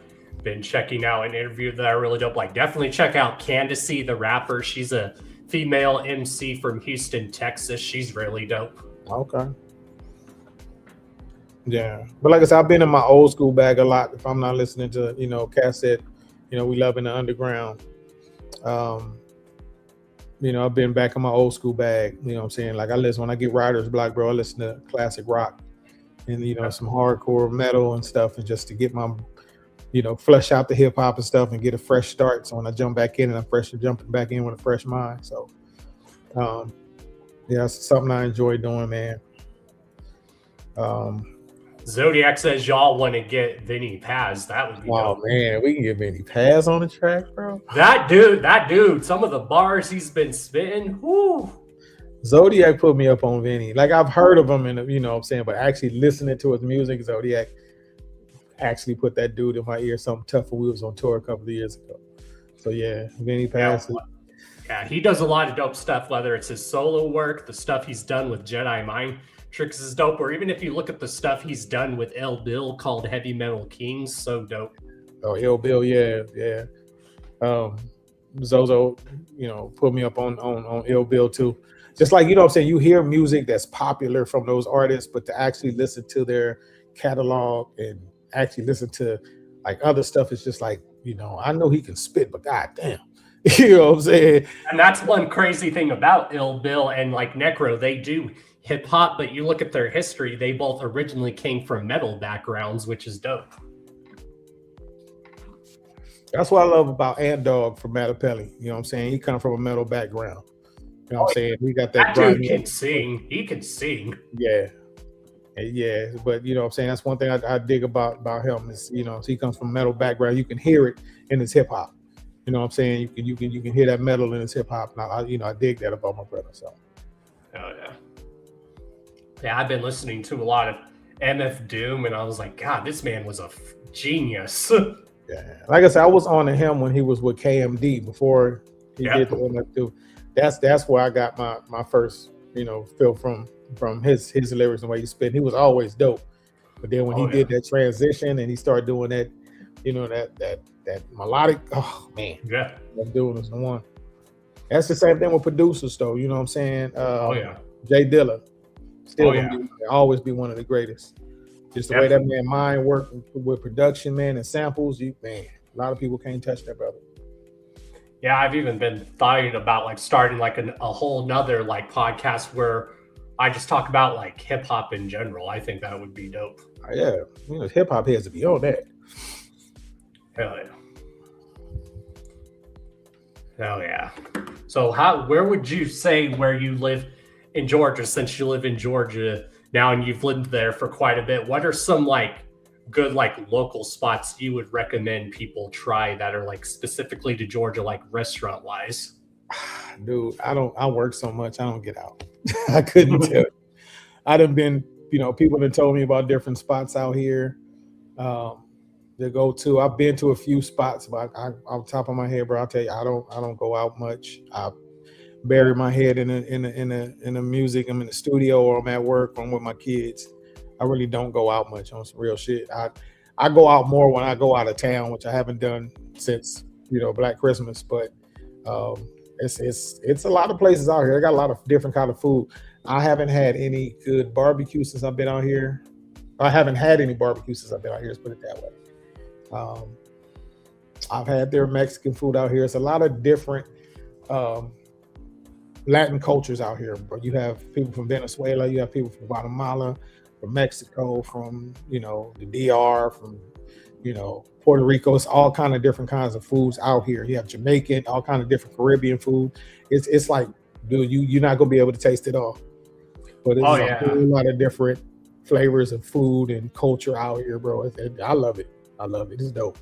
been checking out and interviewed that are really dope. Like definitely check out Candace, the rapper. She's a female MC from Houston, Texas. She's really dope. Okay. Yeah. But like I said, I've been in my old school bag a lot. If I'm not listening to, cassette, we love in the underground. I've been back in my old school bag, you know what I'm saying? Like I listen, when I get writer's block, bro, I listen to classic rock and, some hardcore metal and stuff, and just to get my, flush out the hip hop and stuff and get a fresh start. So when I jump back in, and I'm jumping back in with a fresh mind. So, it's something I enjoy doing, man. Zodiac says y'all want to get Vinny Paz. That would be dope. Man, we can get Vinny Paz on the track, bro. That dude, some of the bars he's been spitting, whoo. Zodiac put me up on Vinny. Like I've heard of him, and what I'm saying, but actually listening to his music, Zodiac actually put that dude in my ear. Something tough when we was on tour a couple of years ago. So yeah, Vinny Paz. Yeah, he does a lot of dope stuff. Whether it's his solo work, the stuff he's done with Jedi Mind Tricks is dope, or even if you look at the stuff he's done with Ill Bill called Heavy Metal Kings, so dope. Oh, Ill Bill, yeah. Zozo, put me up on Ill Bill too. Just like, what I'm saying, you hear music that's popular from those artists, but to actually listen to their catalog and actually listen to like other stuff, it's just like, I know he can spit, but goddamn. You know what I'm saying? And that's one crazy thing about Ill Bill and like Necro. They do hip hop, but you look at their history, they both originally came from metal backgrounds, which is dope. That's what I love about Ant Dog from Mattapelli. You know what I'm saying? He come from a metal background. You know what I'm saying? He got that That dude grimy. can sing. He can sing. Yeah. Yeah. But you know what I'm saying? That's one thing I dig about him is, you know, he comes from a metal background. You can hear it in his hip hop. You know what I'm saying? You can hear that metal in his hip hop. Now I dig that about my brother. So Oh yeah. Yeah, I've been listening to a lot of MF Doom, and I was like, God, this man was a genius. yeah. Like I said, I was on to him when he was with KMD before he did the MF Doom. That's where I got my first, you know, feel from his lyrics and the way he spit. He was always dope. But then when he did that transition and he started doing that, you know, that melodic, oh man. Yeah. That dude was the one. That's the same thing with producers though, you know what I'm saying? Jay Dilla. Still gonna always be one of the greatest. Just the way that man mind worked with production, man, and samples, a lot of people can't touch that brother. Yeah, I've even been thinking about like starting like a whole nother like podcast where I just talk about like hip hop in general. I think that would be dope. Yeah, you know, hip hop has to be on that. Hell yeah. Hell yeah. So where would you say where you live in Georgia, since you live in Georgia now and you've lived there for quite a bit? What are some like good like local spots you would recommend people try that are like specifically to Georgia, like restaurant wise? Dude, I work so much, I don't get out. I couldn't tell you. I done been, you know, people have told me about different spots out here to go to. I've been to a few spots, but off the top of my head, bro, I'll tell you, I don't go out much. I bury my head in the music. I'm in the studio or I'm at work or I'm with my kids. I really don't go out much on some real shit. I go out more when I go out of town, which I haven't done since, you know, Black Christmas. But it's a lot of places out here. I got a lot of different kind of food. I haven't had any good barbecue since I've been out here. I haven't had any barbecue since I've been out here. Let's put it that way. I've had their Mexican food out here. It's a lot of different Latin cultures out here, but you have people from Venezuela, you have people from Guatemala, from Mexico, from, you know, the DR, from, you know, Puerto Rico. It's all kind of different kinds of foods out here. You have Jamaican, all kind of different Caribbean food. It's like, dude, you're not gonna be able to taste it all. But it's a whole lot of different flavors of food and culture out here, bro. I love it. I love it. It's dope.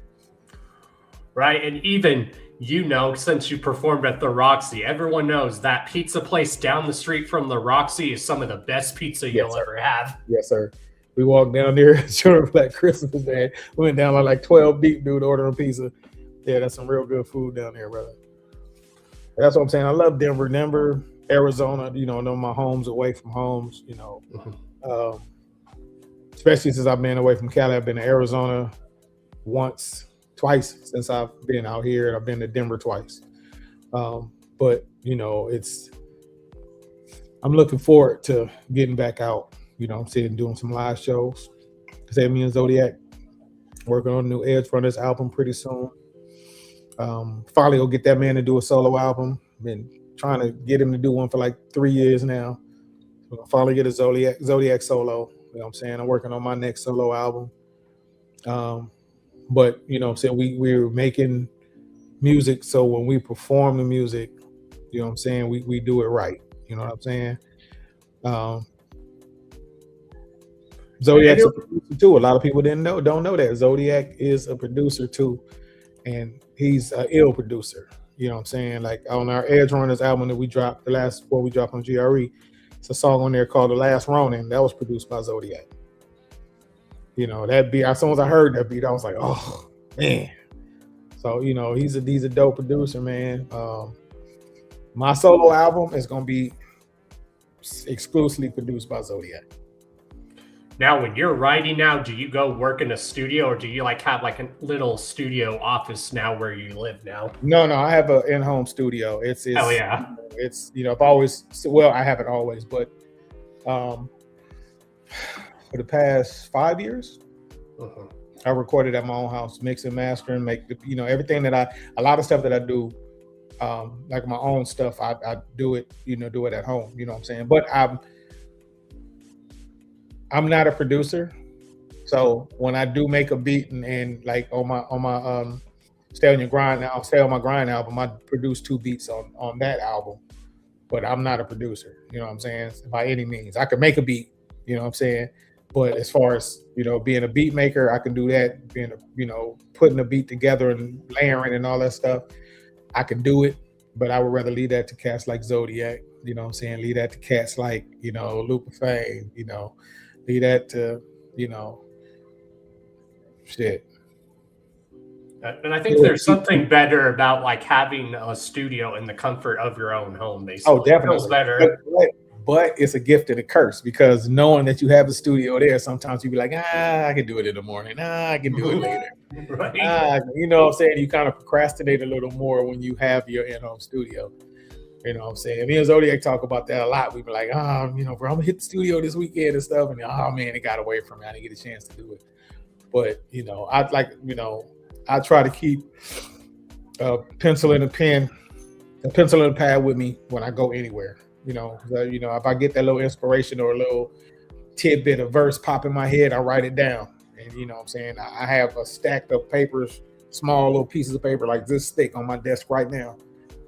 Right, and even, you know, since you performed at the Roxy, everyone knows that pizza place down the street from the Roxy is some of the best pizza you'll ever have. Yes, sir. We walked down there during Black Christmas, man. We went down like 12 deep, dude, ordering pizza. Yeah, that's some real good food down there, brother. That's what I'm saying. I love Denver, Arizona. You know, my homes away from homes. You know, especially since I've been away from Cali. I've been to Arizona twice since I've been out here, and I've been to Denver twice. But you know, I'm looking forward to getting back out. You know what I'm saying, doing some live shows. Say me and Zodiac working on a new Edge Runners album pretty soon. Finally will get that man to do a solo album. Been trying to get him to do one for like 3 years now. So I'll finally get a Zodiac solo. You know what I'm saying? I'm working on my next solo album. But you know what I'm saying, we're making music, so when we perform the music, you know what I'm saying, we do it right. You know what I'm saying? Zodiac's a producer too. A lot of people don't know that. Zodiac is a producer too. And he's an ill producer. You know what I'm saying? Like on our Edge Runners album that we dropped, the last one we dropped on GRE, it's a song on there called The Last Ronin that was produced by Zodiac. You know, that beat, as soon as I heard that beat, I was like, oh man. So, you know, he's a dope producer, man. My solo album is gonna be exclusively produced by Zodiac. Now, when you're writing now, do you go work in a studio, or do you like have like a little studio office now where you live now? No, I have an in-home studio. It's oh yeah. It's, you know, I've always, well, I haven't always, but for the past 5 years, I recorded at my own house, mix and master, and make the, you know, everything that a lot of stuff that I do, like my own stuff, I do it, you know, do it at home. You know what I'm saying? But I'm not a producer, so when I do make a beat and like on my Stay on Your Grind now. Stay on My Grind album. I produced 2 beats on that album, but I'm not a producer. You know what I'm saying? By any means, I can make a beat. You know what I'm saying? But as far as, you know, being a beat maker, I can do that. Being a, you know, putting a beat together and layering and all that stuff, I can do it. But I would rather leave that to cats like Zodiac. You know what I'm saying? Leave that to cats like, you know, Lupe Fame. You know, leave that to, you know, shit. And I think there's something better about like having a studio in the comfort of your own home. Basically, Oh, definitely. It feels better. But it's a gift and a curse, because knowing that you have a studio there, sometimes you be like, I can do it in the morning. I can do it later. Right. You know what I'm saying? You kind of procrastinate a little more when you have your in-home studio. You know what I'm saying? Me and Zodiac talk about that a lot. We be like, you know, bro, I'm gonna hit the studio this weekend and stuff. And man, it got away from me. I didn't get a chance to do it. But, you know, I try to keep a pencil and a pen, a pencil and a pad with me when I go anywhere. You know, if I get that little inspiration or a little tidbit of verse pop in my head, I write it down. And you know what I'm saying? I have a stack of papers, small little pieces of paper like this thick on my desk right now.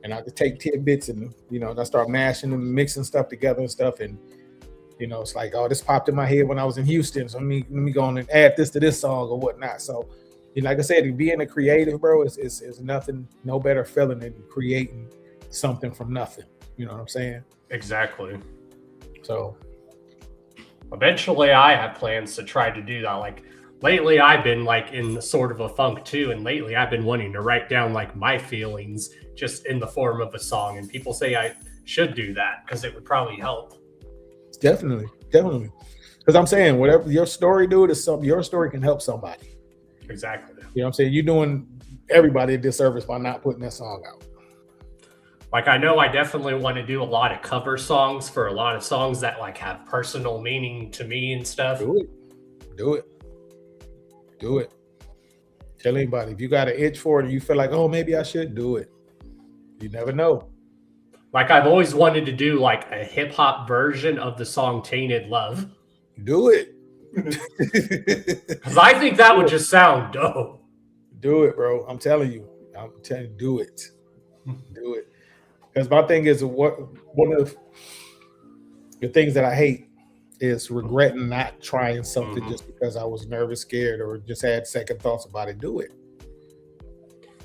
And I just take tidbits and, you know, I start mashing and mixing stuff together and stuff. And, you know, it's like, this popped in my head when I was in Houston. So let me go on and add this to this song or whatnot. So, you know, like I said, being a creative, bro, is nothing, no better feeling than creating something from nothing. You know what I'm saying? Exactly. So eventually I have plans to try to do that. Like lately I've been like in sort of a funk too. And lately I've been wanting to write down like my feelings just in the form of a song. And people say I should do that because it would probably help. Definitely. Because I'm saying whatever your story, dude, is something, your story can help somebody. Exactly. You know what I'm saying? You're doing everybody a disservice by not putting that song out. Like, I know I definitely want to do a lot of cover songs for a lot of songs that like have personal meaning to me and stuff. Do it. Tell anybody, if you got an itch for it and you feel like, maybe I should do it. You never know. Like, I've always wanted to do like a hip hop version of the song Tainted Love. Do it. Because I think that would just sound dope. Do it, bro. I'm telling you, do it. Do it. Because my thing is, one of the things that I hate is regretting not trying something just because I was nervous, scared, or just had second thoughts about it. Do it.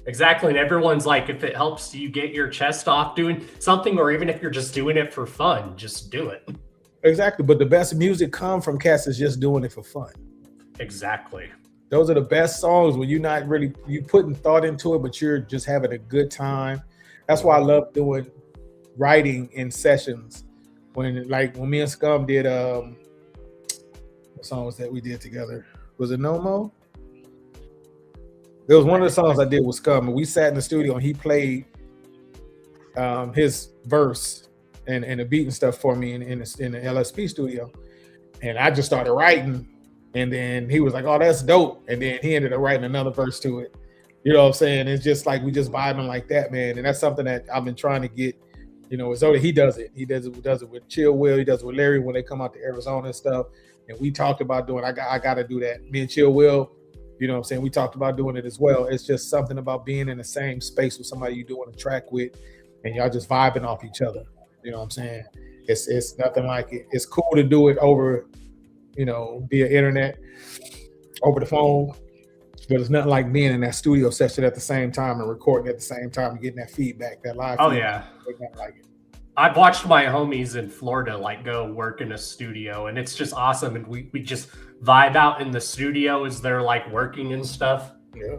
Exactly. And everyone's like, if it helps you get your chest off doing something, or even if you're just doing it for fun, just do it. Exactly. But the best music come from cats is just doing it for fun. Exactly. Those are the best songs when you're not really, you putting thought into it, but you're just having a good time. That's why I love doing writing in sessions. When me and Scum did, what song was that we did together? Was it No Mo? It was one of the songs I did with Scum, and we sat in the studio and he played his verse and the beat and stuff for me in the LSP studio. And I just started writing, and then he was like, "Oh, that's dope." And then he ended up writing another verse to it. You know what I'm saying? It's just like we just vibing like that, man. And that's something that I've been trying to get, you know, with Zoda. He does it. He does it with Chill Will. He does it with Larry when they come out to Arizona and stuff. And we talked about doing, I got to do that. Me and Chill Will, you know what I'm saying? We talked about doing it as well. It's just something about being in the same space with somebody you're doing a track with, and y'all just vibing off each other. You know what I'm saying? It's nothing like it. It's cool to do it over, you know, via internet, over the phone. But it's nothing like being in that studio session at the same time and recording at the same time and getting that feedback, that live feedback. Yeah. Like it. I've watched my homies in Florida like go work in a studio, and it's just awesome. And we just vibe out in the studio as they're like working and stuff. Yeah.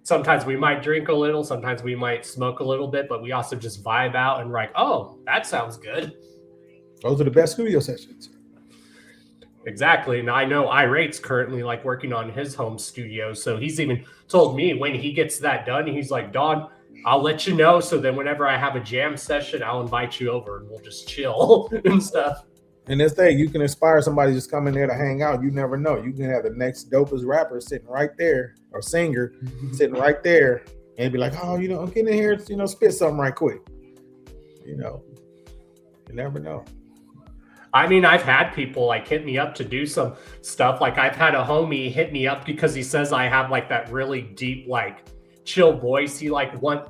Sometimes we might drink a little, sometimes we might smoke a little bit, but we also just vibe out and we're like, oh, that sounds good. Those are the best studio sessions. Exactly. And I know Irate's currently like working on his home studio. So he's even told me when he gets that done, he's like, Don, I'll let you know. So then whenever I have a jam session, I'll invite you over and we'll just chill and stuff. And this thing, you can inspire somebody just coming there to hang out. You never know. You can have the next dopest rapper sitting right there, or singer sitting right there, and be like, oh, you know, I'm getting in here, you know, spit something right quick. You know, you never know. I mean, I've had people like hit me up to do some stuff. Like I've had a homie hit me up because he says I have like that really deep, like chill voice.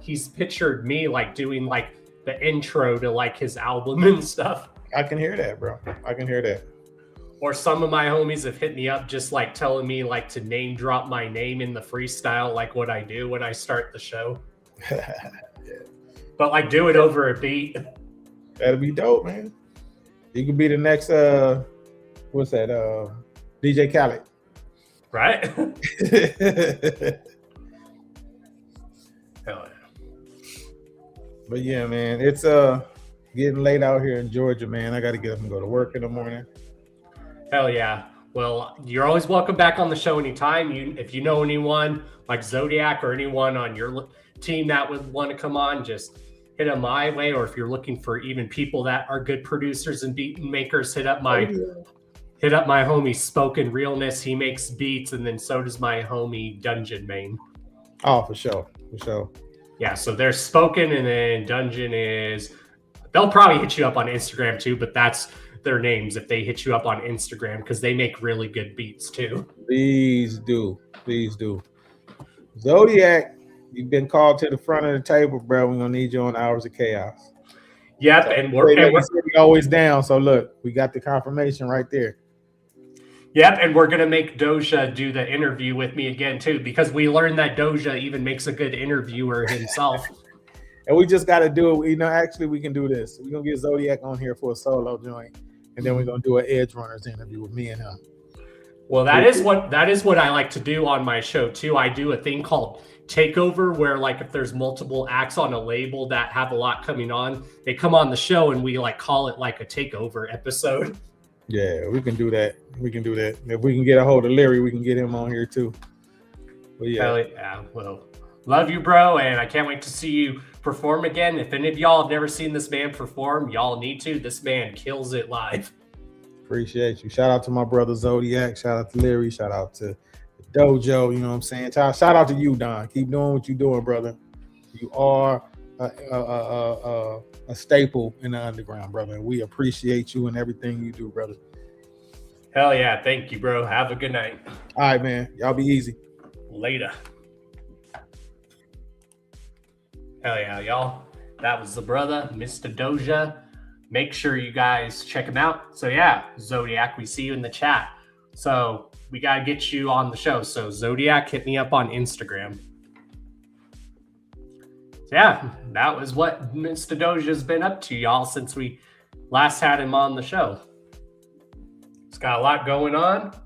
He's pictured me like doing like the intro to like his album and stuff. I can hear that, bro. I can hear that. Or some of my homies have hit me up just like telling me like to name drop my name in the freestyle, like what I do when I start the show. Yeah. But like do it over a beat. That'd be dope, man. You could be the next what's that? DJ Khaled. Right? Hell yeah. But yeah, man, it's getting late out here in Georgia, man. I gotta get up and go to work in the morning. Hell yeah. Well, you're always welcome back on the show anytime. If you know anyone like Zodiac or anyone on your team that would want to come on, just hit them my way. Or if you're looking for even people that are good producers and beat makers, hit up my homie Spoken Realness. He makes beats, and then so does my homie Dungeon Main. Oh, for sure. For sure. Yeah, so there's Spoken, and then Dungeon is... They'll probably hit you up on Instagram too, but that's their names if they hit you up on Instagram, because they make really good beats too. Please do. Please do. Zodiac, you've been called to the front of the table, bro. We're gonna need you on Hours of Chaos. Yep, so, and we're always down. So look, we got the confirmation right there. Yep, and we're gonna make Doja do the interview with me again too, because we learned that Doja even makes a good interviewer himself. And we just got to do it. Actually, we can do this. We're gonna get Zodiac on here for a solo joint, and then we're gonna do an Edge Runners interview with me and him. Well, that is what I like to do on my show too. I do a thing called Takeover, where like if there's multiple acts on a label that have a lot coming on, they come on the show and we like call it like a takeover episode. Yeah, we can do that. We can do that. If we can get a hold of Larry, we can get him on here too. But yeah. Well, love you, bro, and I can't wait to see you perform again. If any of y'all have never seen this man perform, y'all need to. This man kills it live. Appreciate you. Shout out to my brother Zodiac. Shout out to Larry. Shout out to the Dojo. You know what I'm saying? Shout out to you, Don. Keep doing what you're doing, brother. You are a staple in the underground, brother. And we appreciate you and everything you do, brother. Hell yeah. Thank you, bro. Have a good night. All right, man. Y'all be easy. Later. Hell yeah, y'all. That was the brother, Mr. Doja. Make sure you guys check him out. So yeah, Zodiac, we see you in the chat. So we got to get you on the show. So Zodiac, hit me up on Instagram. So yeah, that was what Mr. Doja's been up to, y'all, since we last had him on the show. He's got a lot going on.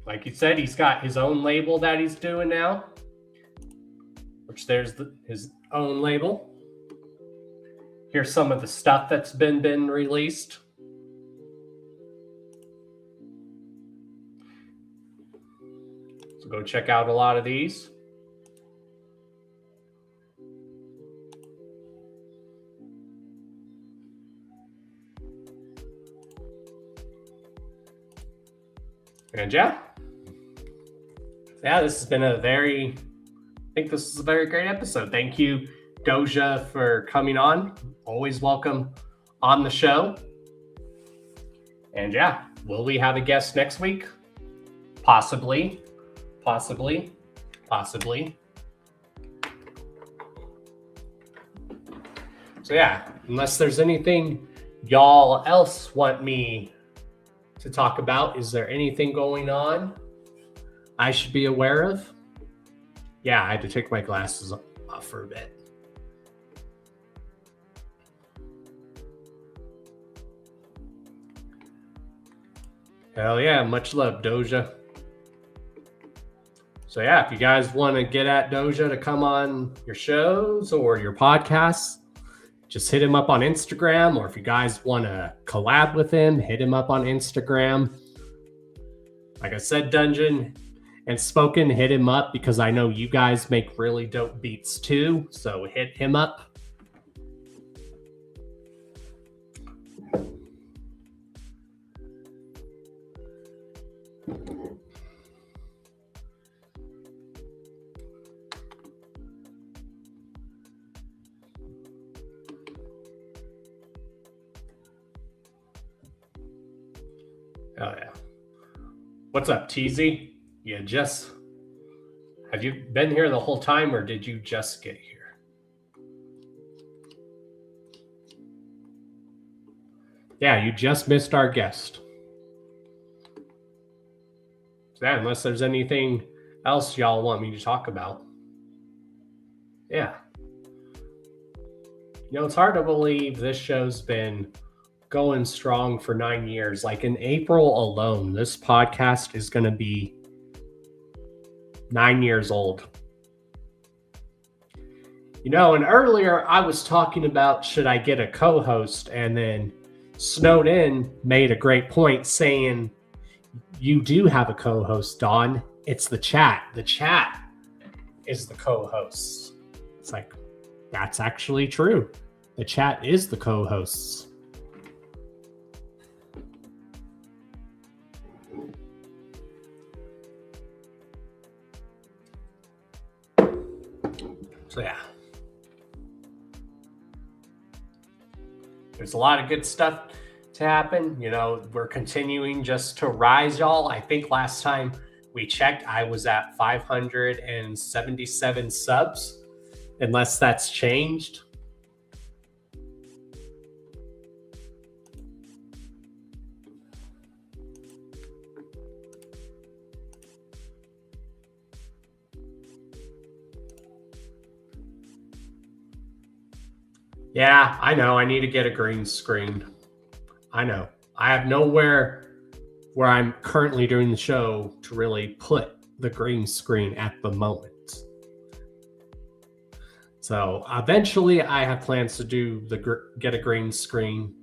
Like you said, he's got his own label that he's doing now, which there's his own label. Here's some of the stuff that's been released. So go check out a lot of these. And yeah, this has been I think this is a very great episode. Thank you, Doja, for coming on. Always welcome on the show. And yeah, will we have a guest next week? Possibly. So yeah, unless there's anything y'all else want me to talk about, is there anything going on I should be aware of? Yeah, I had to take my glasses off for a bit. Hell yeah, much love, Doja. So yeah, if you guys want to get at Doja to come on your shows or your podcasts, just hit him up on Instagram. Or if you guys want to collab with him, hit him up on Instagram. Like I said, Dungeon and Spoken, hit him up because I know you guys make really dope beats too. So hit him up. Oh yeah. What's up, TZ? Have you been here the whole time, or did you just get here? Yeah, you just missed our guest. So yeah, unless there's anything else y'all want me to talk about. Yeah. It's hard to believe this show's been going strong for 9 years. Like in April alone, this podcast is going to be 9 years old. And earlier I was talking about should I get a co-host, and then Snowed In made a great point saying you do have a co-host, Don. It's the chat. The chat is the co-host. It's like, that's actually true. The chat is the co-hosts. So yeah. There's a lot of good stuff to happen. We're continuing just to rise, y'all. I think last time we checked, I was at 577 subs, unless that's changed. Yeah, I know. I need to get a green screen. I know. I have nowhere where I'm currently doing the show to really put the green screen at the moment. So eventually I have plans to get a green screen,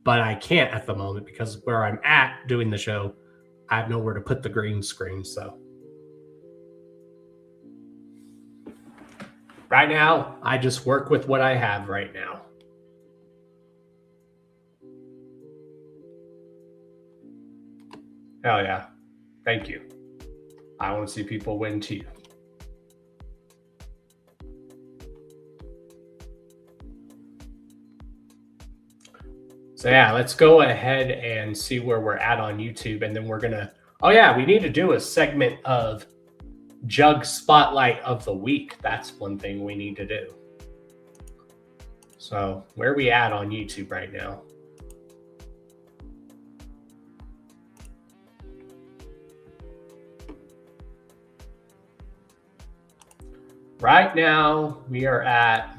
but I can't at the moment because where I'm at doing the show, I have nowhere to put the green screen. So right now, I just work with what I have right now. Hell yeah. Thank you. I want to see people win too. So yeah, let's go ahead and see where we're at on YouTube. And then we're going to, we need to do a segment of Jugg Spotlight of the Week. That's one thing we need to do. So where are we at on YouTube right now? Right now we are at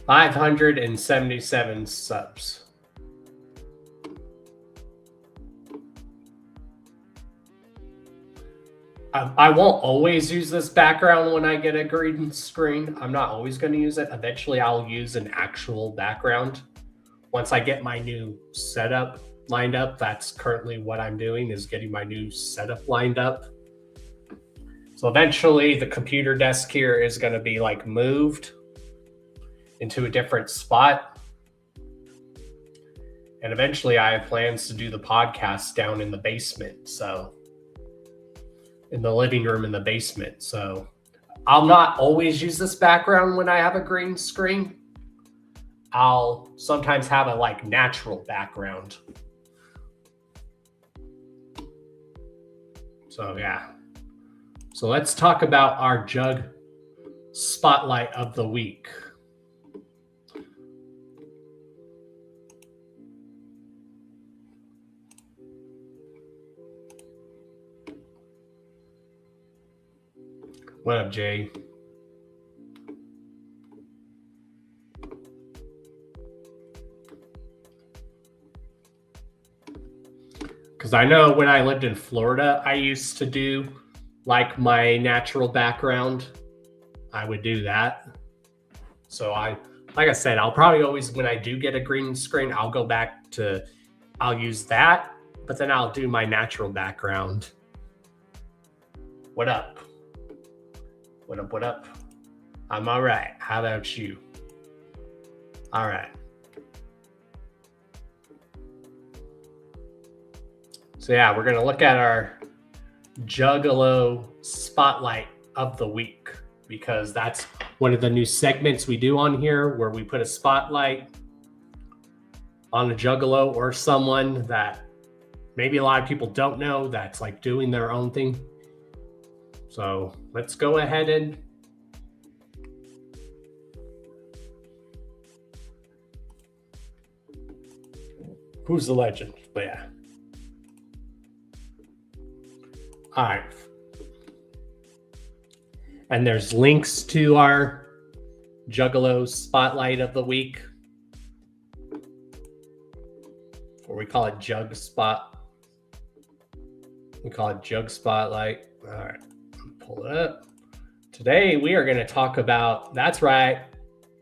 577 subs. I won't always use this background when I get a green screen. I'm not always going to use it. Eventually, I'll use an actual background. Once I get my new setup lined up, that's currently what I'm doing, is getting my new setup lined up. So eventually, the computer desk here is going to be like moved into a different spot. And eventually, I have plans to do the podcast down in the basement. So in the living room in the basement. So I'll not always use this background when I have a green screen. I'll sometimes have a like natural background. So yeah. So let's talk about our Jugg Spotlight of the Week. What up, Jay? Because I know when I lived in Florida, I used to do like my natural background. I would do that. So like I said, I'll probably always, when I do get a green screen, I'll go back to, I'll use that, but then I'll do my natural background. What up? What up, what up? I'm all right. How about you? All right. So yeah, we're going to look at our Juggalo Spotlight of the Week, because that's one of the new segments we do on here where we put a spotlight on a Juggalo or someone that maybe a lot of people don't know that's like doing their own thing. So let's go ahead and who's the legend? But yeah. All right. And there's links to our Juggalo Spotlight of the Week. Or we call it Jugg Spot. We call it Jugg Spotlight. All right. Pull it up. Today we are going to talk about, that's right,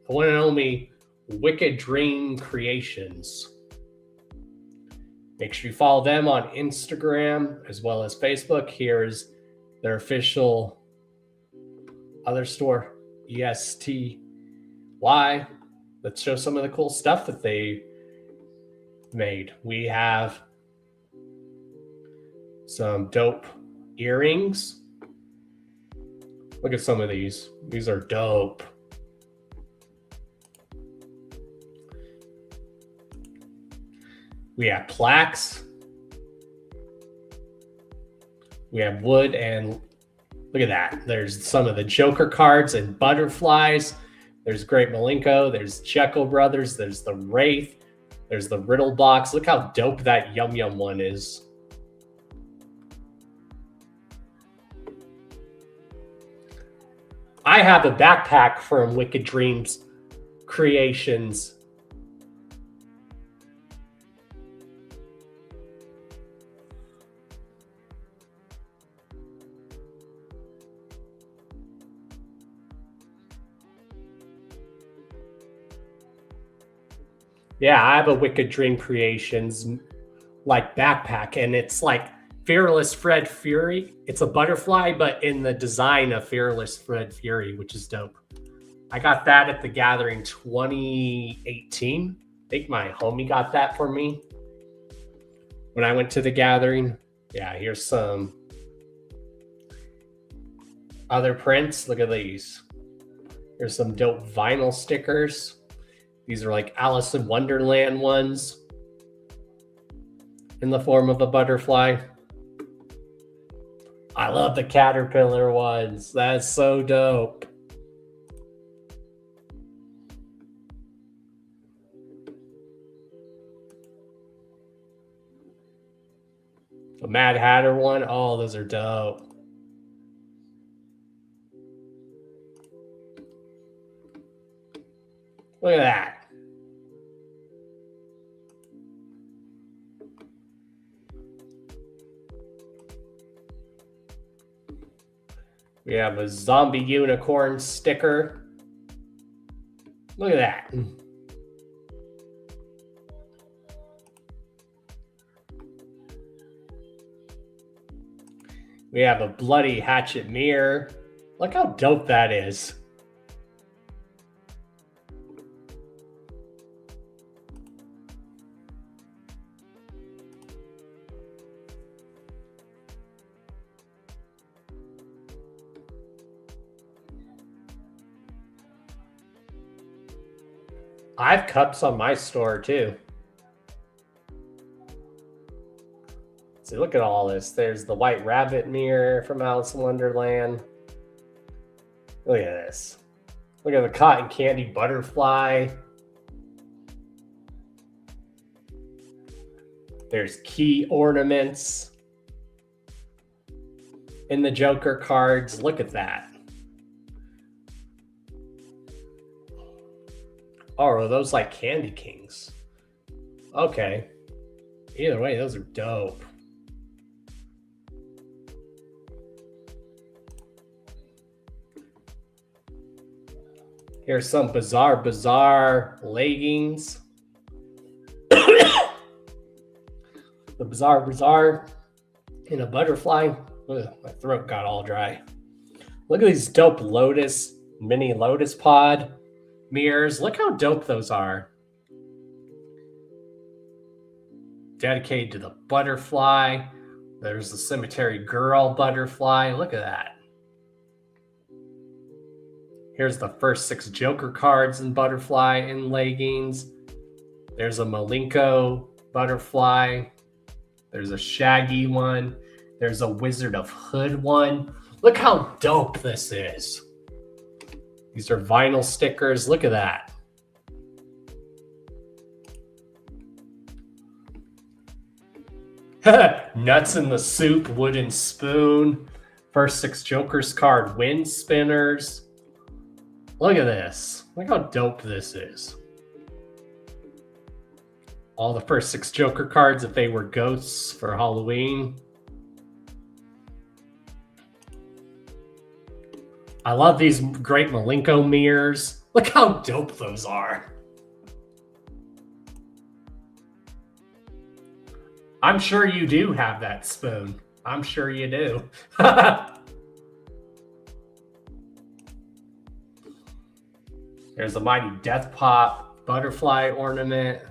the one and only Wicked Dream Creations. Make sure you follow them on Instagram as well as Facebook. Here's their official other store, ESTY. Let's show some of the cool stuff that they made. We have some dope earrings. Look at some of these. These are dope. We have plaques. We have wood, and look at that. There's some of the Joker cards and butterflies. There's Great Malenko. There's Jekyll Brothers. There's the Wraith. There's the Riddle box. Look how dope that Yum Yum one is. I have a backpack from Wicked Dreams Creations. Yeah, I have a Wicked Dream Creations like backpack, and it's like Fearless Fred Fury. It's a butterfly, but in the design of Fearless Fred Fury, which is dope. I got that at the Gathering 2018. I think my homie got that for me when I went to the Gathering. Yeah, here's some other prints. Look at these. Here's some dope vinyl stickers. These are like Alice in Wonderland ones in the form of a butterfly. I love the caterpillar ones. That's so dope. The Mad Hatter one. Oh, those are dope. Look at that. We have a zombie unicorn sticker. Look at that. We have a bloody hatchet mirror. Look how dope that is. I have cups on my store too. See, look at all this. There's the White Rabbit mirror from Alice in Wonderland. Look at this. Look at the cotton candy butterfly. There's key ornaments in the Joker cards. Look at that. Oh, are those like candy kings? Okay. Either way, those are dope. Here's some bizarre leggings. The bizarre in a butterfly. Ugh, my throat got all dry. Look at these dope mini lotus pod mirrors. Look how dope those are. Dedicated to the butterfly. There's the Cemetery Girl butterfly. Look at that. Here's the first 6 Joker cards in butterfly and leggings. There's a Malenko butterfly. There's a Shaggy one. There's a Wizard of Hood one. Look how dope this is. These are vinyl stickers. Look at that. Nuts in the Soup, wooden spoon. First 6 Jokers card, wind spinners. Look at this. Look how dope this is. All the first 6 Joker cards if they were ghosts for Halloween. I love these great Malenko mirrors. Look how dope those are. I'm sure you do have that spoon. I'm sure you do. There's a Mighty Death Pop butterfly ornament.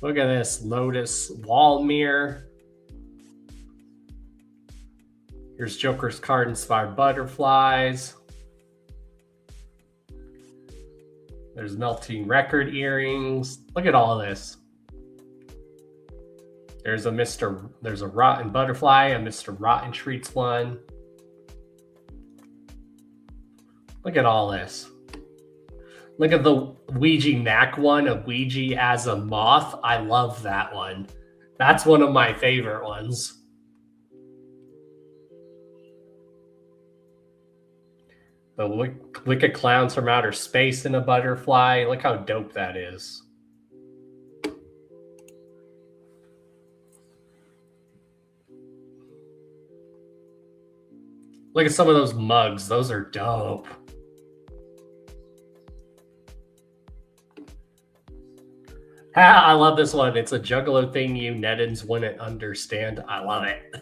Look at this Lotus wall mirror. Here's Joker's card inspired butterflies. There's melting record earrings. Look at all this. There's a Rotten Butterfly, a Mr. Rotten Treats one. Look at all this. Look at the Ouija Mac one, a Ouija as a moth. I love that one. That's one of my favorite ones. The Wicked Clowns from Outer Space in a butterfly. Look how dope that is. Look at some of those mugs. Those are dope. I love this one. It's a Juggalo thing you Nettins wouldn't understand. I love it.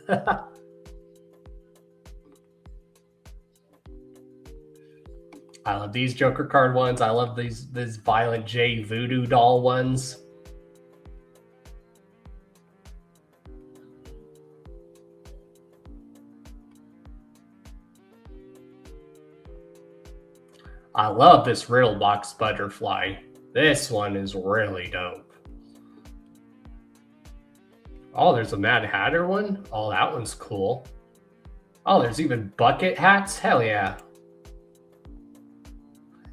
I love these Joker card ones. I love these Violent J Voodoo doll ones. I love this Riddle Box butterfly. This one is really dope. Oh, there's a Mad Hatter one. Oh, that one's cool. Oh, there's even bucket hats. Hell yeah.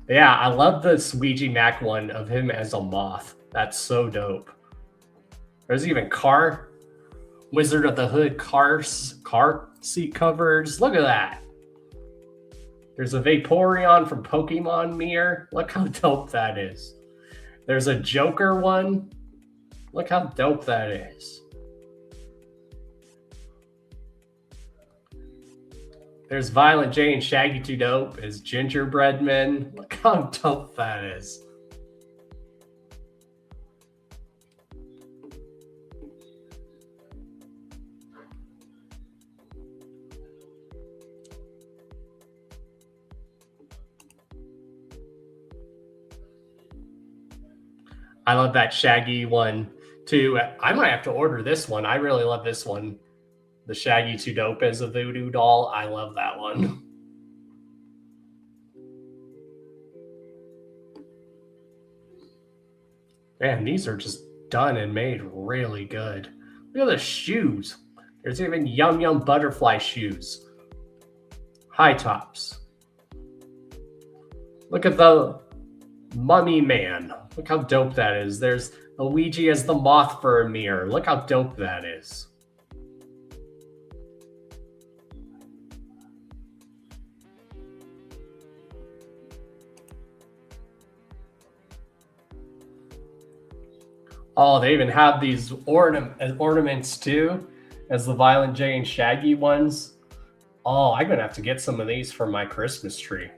Yeah, I love this Ouija Mac one of him as a moth. That's so dope. There's even Wizard of the Hood car seat covers. Look at that. There's a Vaporeon from Pokemon mirror. Look how dope that is. There's a Joker one. Look how dope that is. There's Violent J and Shaggy 2 Dope as Gingerbread Men. Look how dope that is. I love that Shaggy one too. I might have to order this one. I really love this one. The Shaggy 2 Dope as a voodoo doll. I love that one. Man, these are just done and made really good. Look at the shoes. There's even Yum Yum butterfly shoes. High tops. Look at the Mummy Man. Look how dope that is. There's Luigi as the moth for a mirror. Look how dope that is. Oh, they even have these ornaments too, as the Violent J and Shaggy ones. Oh, I'm gonna have to get some of these for my Christmas tree.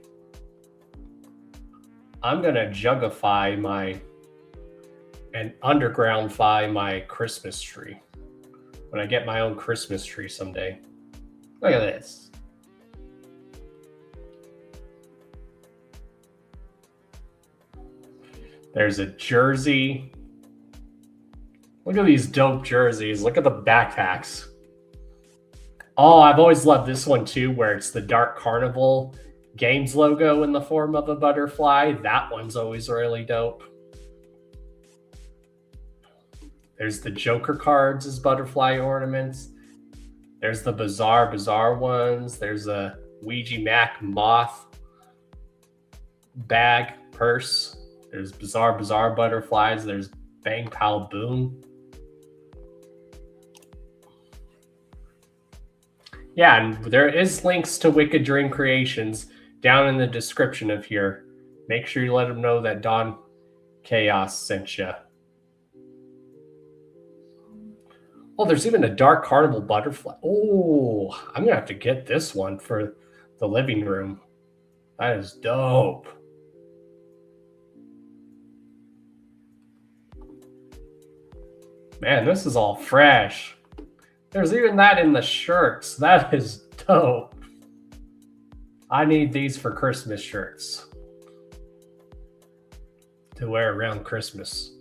I'm gonna Juggify and undergroundify my Christmas tree when I get my own Christmas tree someday. Look at this. There's a jersey. Look at these dope jerseys. Look at the backpacks. Oh, I've always loved this one too, where it's the Dark Carnival Games logo in the form of a butterfly. That one's always really dope. There's the Joker cards as butterfly ornaments. There's the bizarre ones. There's a Ouija Mac moth bag purse. There's bizarre butterflies. There's Bang Pow Boom. Yeah, and there is links to Wicked Dream Creations down in the description of here. Make sure you let them know that Don Chaos sent you. Oh, there's even a Dark Carnival butterfly. Oh, I'm going to have to get this one for the living room. That is dope. Man, this is all fresh. There's even that in the shirts. That is dope. I need these for Christmas shirts to wear around Christmas.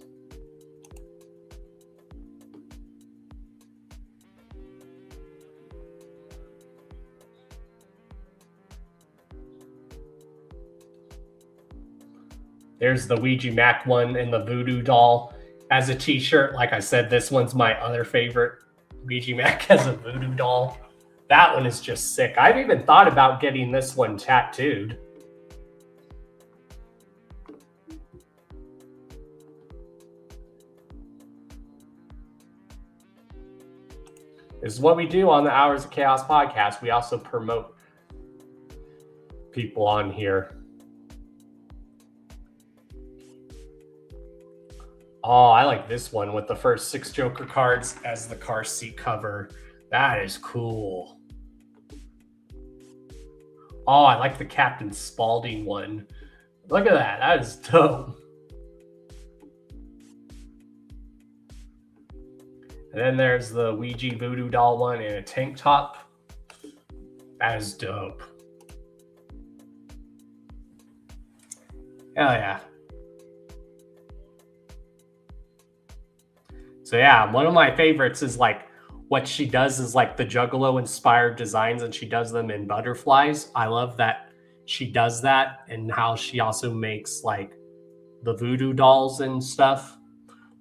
There's the Ouija Mac one and the Voodoo doll as a t-shirt. Like I said, this one's my other favorite. Ouija Mac as a Voodoo doll. That one is just sick. I've even thought about getting this one tattooed. This is what we do on the Hours of Chaos podcast. We also promote people on here. Oh, I like this one with the first 6 Joker cards as the car seat cover. That is cool. Oh, I like the Captain Spaulding one. Look at that. That is dope. And then there's the Ouija Voodoo doll one in a tank top. That is dope. Hell yeah. So yeah, one of my favorites is like what she does is like the Juggalo inspired designs, and she does them in butterflies. I love that she does that, and how she also makes like the voodoo dolls and stuff.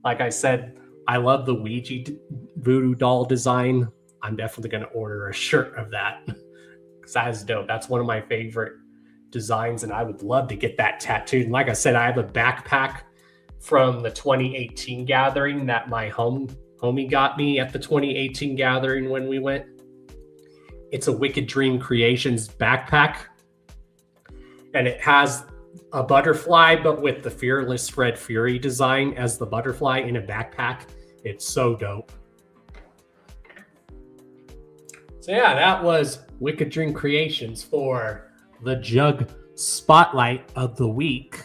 Like I said, I love the Ouija voodoo doll design. I'm definitely going to order a shirt of that because that is dope. That's one of my favorite designs, and I would love to get that tattooed. And like I said, I have a backpack from the 2018 gathering that my homie got me at the 2018 gathering when we went. It's a Wicked Dream Creations backpack, and it has a butterfly, but with the Fearless Red Fury design as the butterfly in a backpack. It's so dope. So yeah, that was Wicked Dream Creations for the Jugg Spotlight of the Week.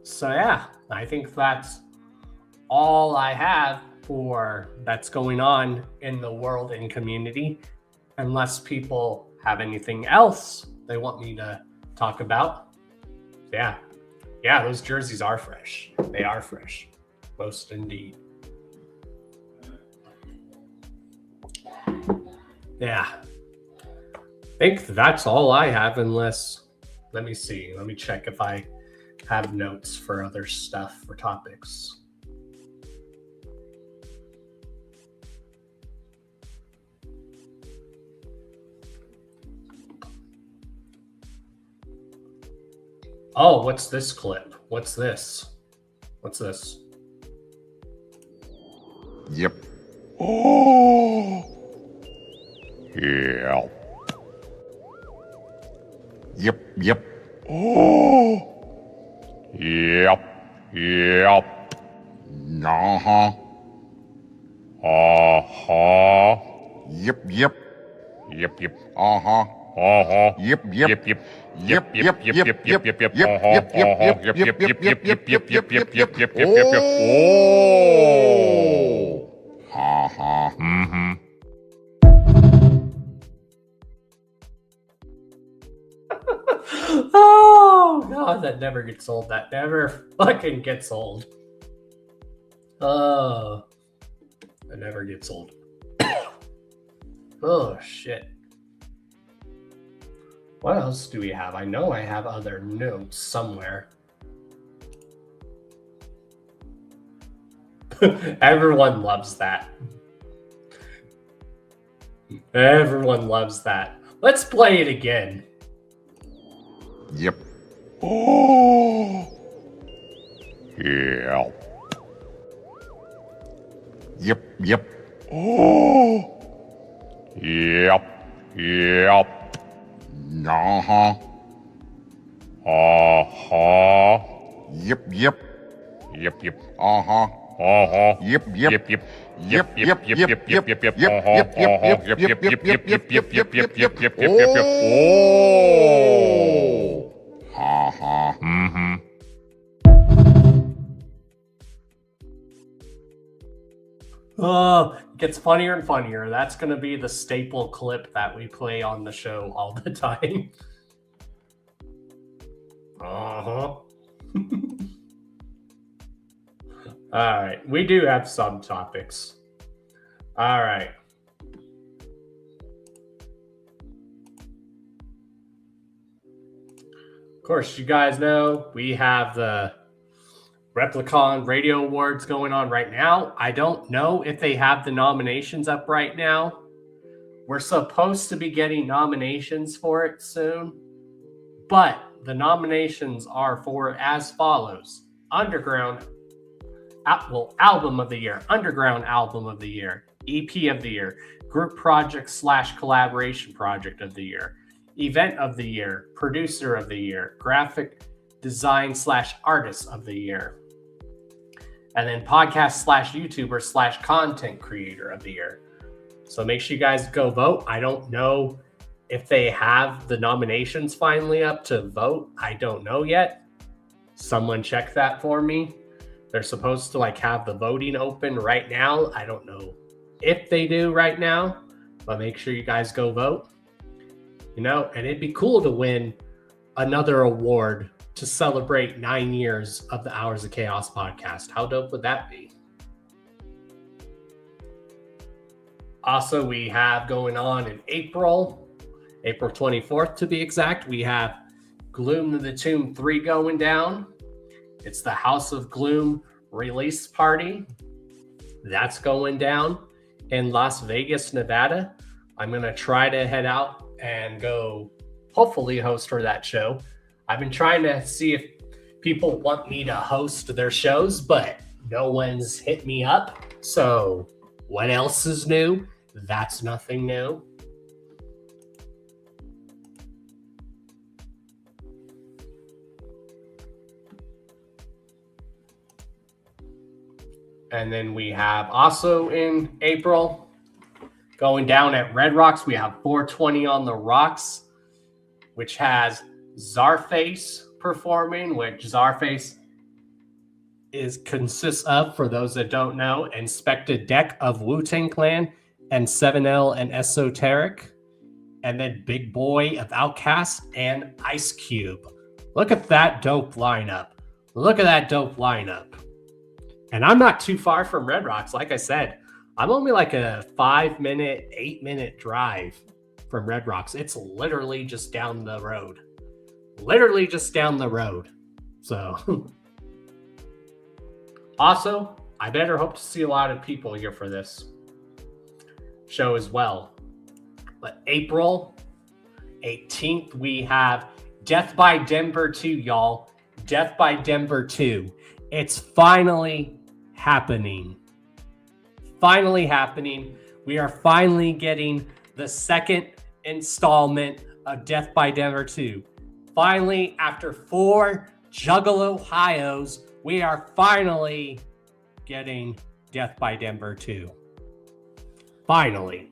So yeah, I think that's all I have for that's going on in the world and community, unless people have anything else they want me to talk about. Yeah, those jerseys are fresh. They are fresh, most indeed. Yeah, I think that's all I have, unless, let me see, let me check if I have notes for other stuff, for topics. Oh, what's this clip? What's this? What's this? Yep. Oh. Yeah. Yep. Oh. Yep. Uh-huh. Uh-huh. Yep. Uh-huh. Uh-huh. Yep. Oh. Uh-huh. Mm-hmm. Oh God, that never gets old. That never fucking gets old. Oh, that never gets old. Oh shit. What else do we have? I know I have other notes somewhere. Everyone loves that. Everyone loves that. Let's play it again. Yep. Oh. Yeah. Yep, yep. Oh. Yep, yep. Uh-huh. Uh-huh. Yep, yep. Yep, yep. Uh-huh. Uh-huh. Yep, yep. Yep, yep. Yep, yep, yep, yep, yep, yep. Uh-huh. Yep, yep, yep, yep, yep, yep, yep, yep, yep, yep, yep, yep, yep, yep, yep. Oh. Uh-huh. Mm-hmm. Oh, it gets funnier and funnier. That's going to be the staple clip that we play on the show all the time. Uh-huh. All right. We do have some topics. All right. Of course, you guys know we have the Replicon Radio Awards going on right now. I don't know if they have the nominations up right now. We're supposed to be getting nominations for it soon, but the nominations are for as follows: Underground, Album of the Year, Underground Album of the Year, EP of the Year, Group Project / Collaboration Project of the Year, Event of the Year, Producer of the Year, Graphic Design / Artist of the Year, and then Podcast / YouTuber / Content Creator of the Year. So make sure you guys go vote. I don't know if they have the nominations finally up to vote. I don't know yet. Someone check that for me. They're supposed to have the voting open right now. I don't know if they do right now, but make sure you guys go vote. And it'd be cool to win another award to celebrate 9 years of the Hours of Chaos podcast. How dope would that be? Also, we have going on in April 24th to be exact, we have Gloom to the Tomb 3 going down. It's the House of Gloom release party. That's going down in Las Vegas, Nevada. I'm going to try to head out and go hopefully host for that show. I've been trying to see if people want me to host their shows, but no one's hit me up. So what else is new? That's nothing new. And then we have also in April, going down at Red Rocks, we have 420 on the Rocks, which has Czarface performing, which Czarface consists of, for those that don't know, Inspected Deck of Wu-Tang Clan and 7L and Esoteric, and then Big Boy of Outkast and Ice Cube. Look at that dope lineup. Look at that dope lineup. And I'm not too far from Red Rocks. Like I said, I'm only like a 5-minute, 8-minute drive from Red Rocks. It's literally just down the road. Literally just down the road. So, also, I better hope to see a lot of people here for this show as well. But April 18th, we have Death by Denver 2, y'all. Death by Denver 2. It's finally happening. Finally happening. We are finally getting the second installment of Death by Denver 2. Finally, after 4 Juggalo Ohios, we are finally getting Death by Denver 2. Finally.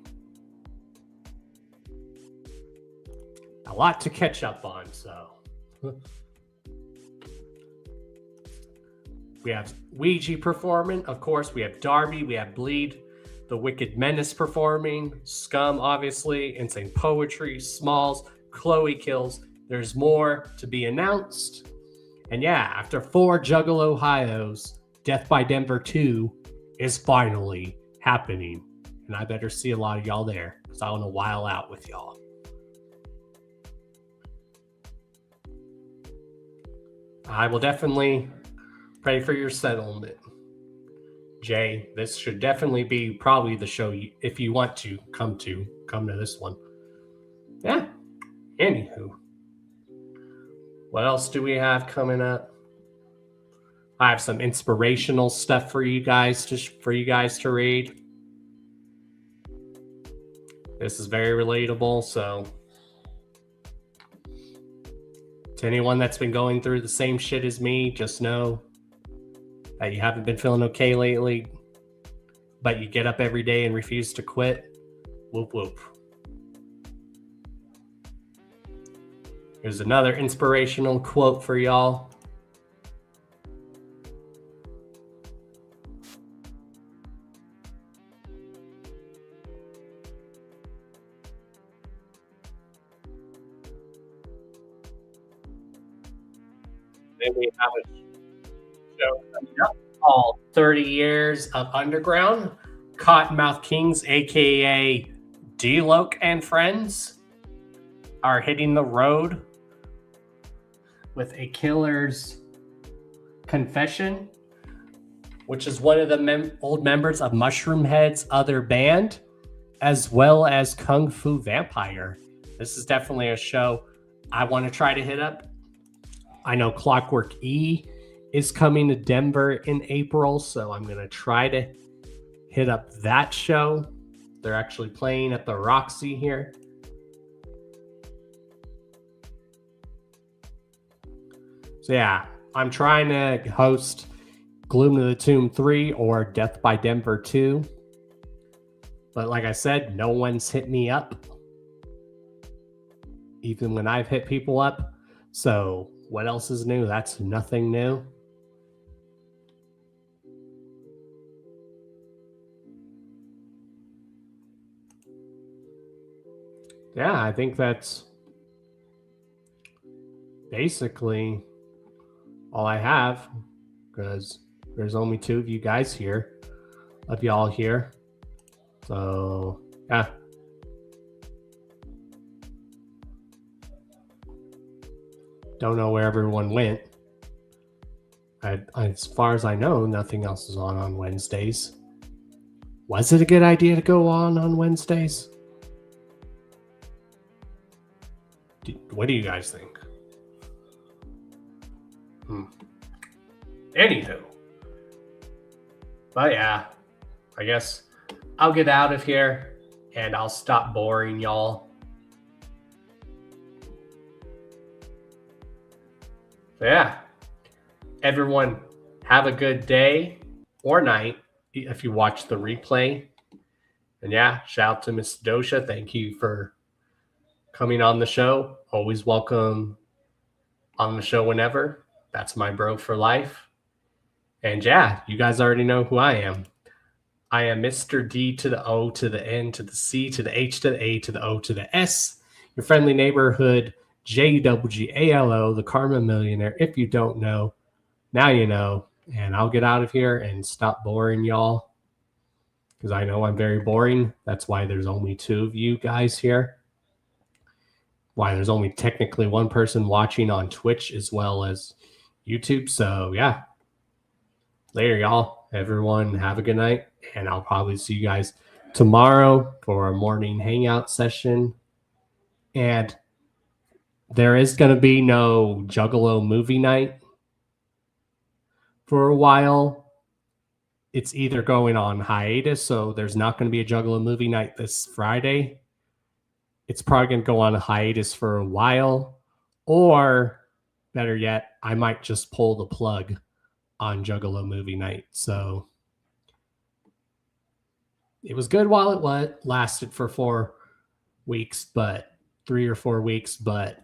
A lot to catch up on, so. We have Ouija performing, of course. We have Darby, we have Bleed, The Wicked Menace performing, Scum, obviously, Insane Poetry, Smalls, Chloe Kills. There's more to be announced. And yeah, after 4 Juggalo Ohios, Death by Denver 2 is finally happening. And I better see a lot of y'all there, because I want to while out with y'all. I will definitely pray for your settlement. Jay, this should definitely be probably the show if you want to come to this one. Yeah. Anywho, what else do we have coming up? I have some inspirational stuff for you guys to read. This is very relatable, so to anyone that's been going through the same shit as me, just know that you haven't been feeling okay lately, but you get up every day and refuse to quit. Whoop whoop. Here's another inspirational quote for y'all. Then we have a show coming up called 30 Years of Underground. Cottonmouth Kings, aka D-Loke and friends, are hitting the road with a killer's confession, which is one of the old members of Mushroomhead's other band, as well as Kung Fu Vampire. This is definitely a show I want to try to hit up. I know Clockwork E is coming to Denver in April, so I'm going to try to hit up that show. They're actually playing at the Roxy here. So yeah, I'm trying to host Gloom to the Tomb 3 or Death by Denver 2. But like I said, no one's hit me up, even when I've hit people up. So what else is new? That's nothing new. Yeah, I think that's basically all I have, because there's only 2 of you guys here, of y'all here. So, yeah. Don't know where everyone went. As far as I know, nothing else is on Wednesdays. Was it a good idea to go on Wednesdays? What do you guys think? Anywho. But yeah, I guess I'll get out of here and I'll stop boring y'all. So yeah, everyone have a good day or night if you watch the replay. And yeah, shout out to Miss Dosha. Thank you for coming on the show. Always welcome on the show whenever. That's my bro for life. And yeah, you guys already know who I am. I am Mr. D to the O to the N to the C to the H to the A to the O to the S. Your friendly neighborhood JWGALO, the Karma Millionaire. If you don't know, now you know. And I'll get out of here and stop boring y'all, because I know I'm very boring. That's why there's only 2 of you guys here. Why there's only technically 1 person watching on Twitch as well as YouTube. So yeah, later y'all. Everyone have a good night, and I'll probably see you guys tomorrow for a morning hangout session. And there is going to be no Juggalo movie night for a while. It's either going on hiatus, so there's not going to be a Juggalo movie night this Friday. It's probably going to go on a hiatus for a while, or better yet, I might just pull the plug on Juggalo movie night. So it was good while it lasted for 4 weeks, but 3 or 4 weeks, but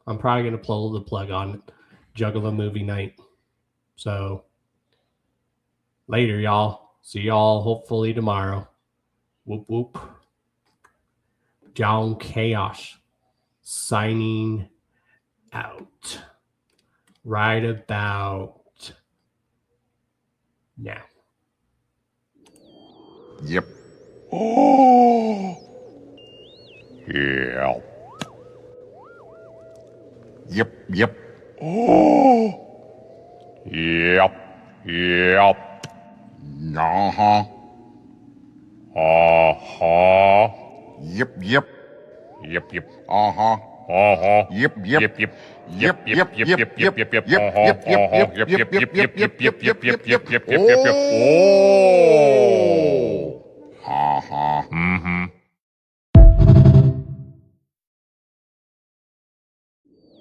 I'm probably going to pull the plug on Juggalo movie night. So later, y'all. See y'all hopefully tomorrow. Whoop whoop. John Chaos signing out right about now. Yep. Oh. Yeah. Yep. Oh. Yep. Yep. Uh-huh. Uh-huh. Yep, yep. Yep, yep. Uh-huh. Uh-huh. Yep, yep. Yep, yep. Yep, yep, yep, yep, yep, yep, yep, yep, yep, yep, yep, yep, yep, yep, yep, yep, yep, yep, yep, yep. Oh. Uh-huh. Mm-hmm.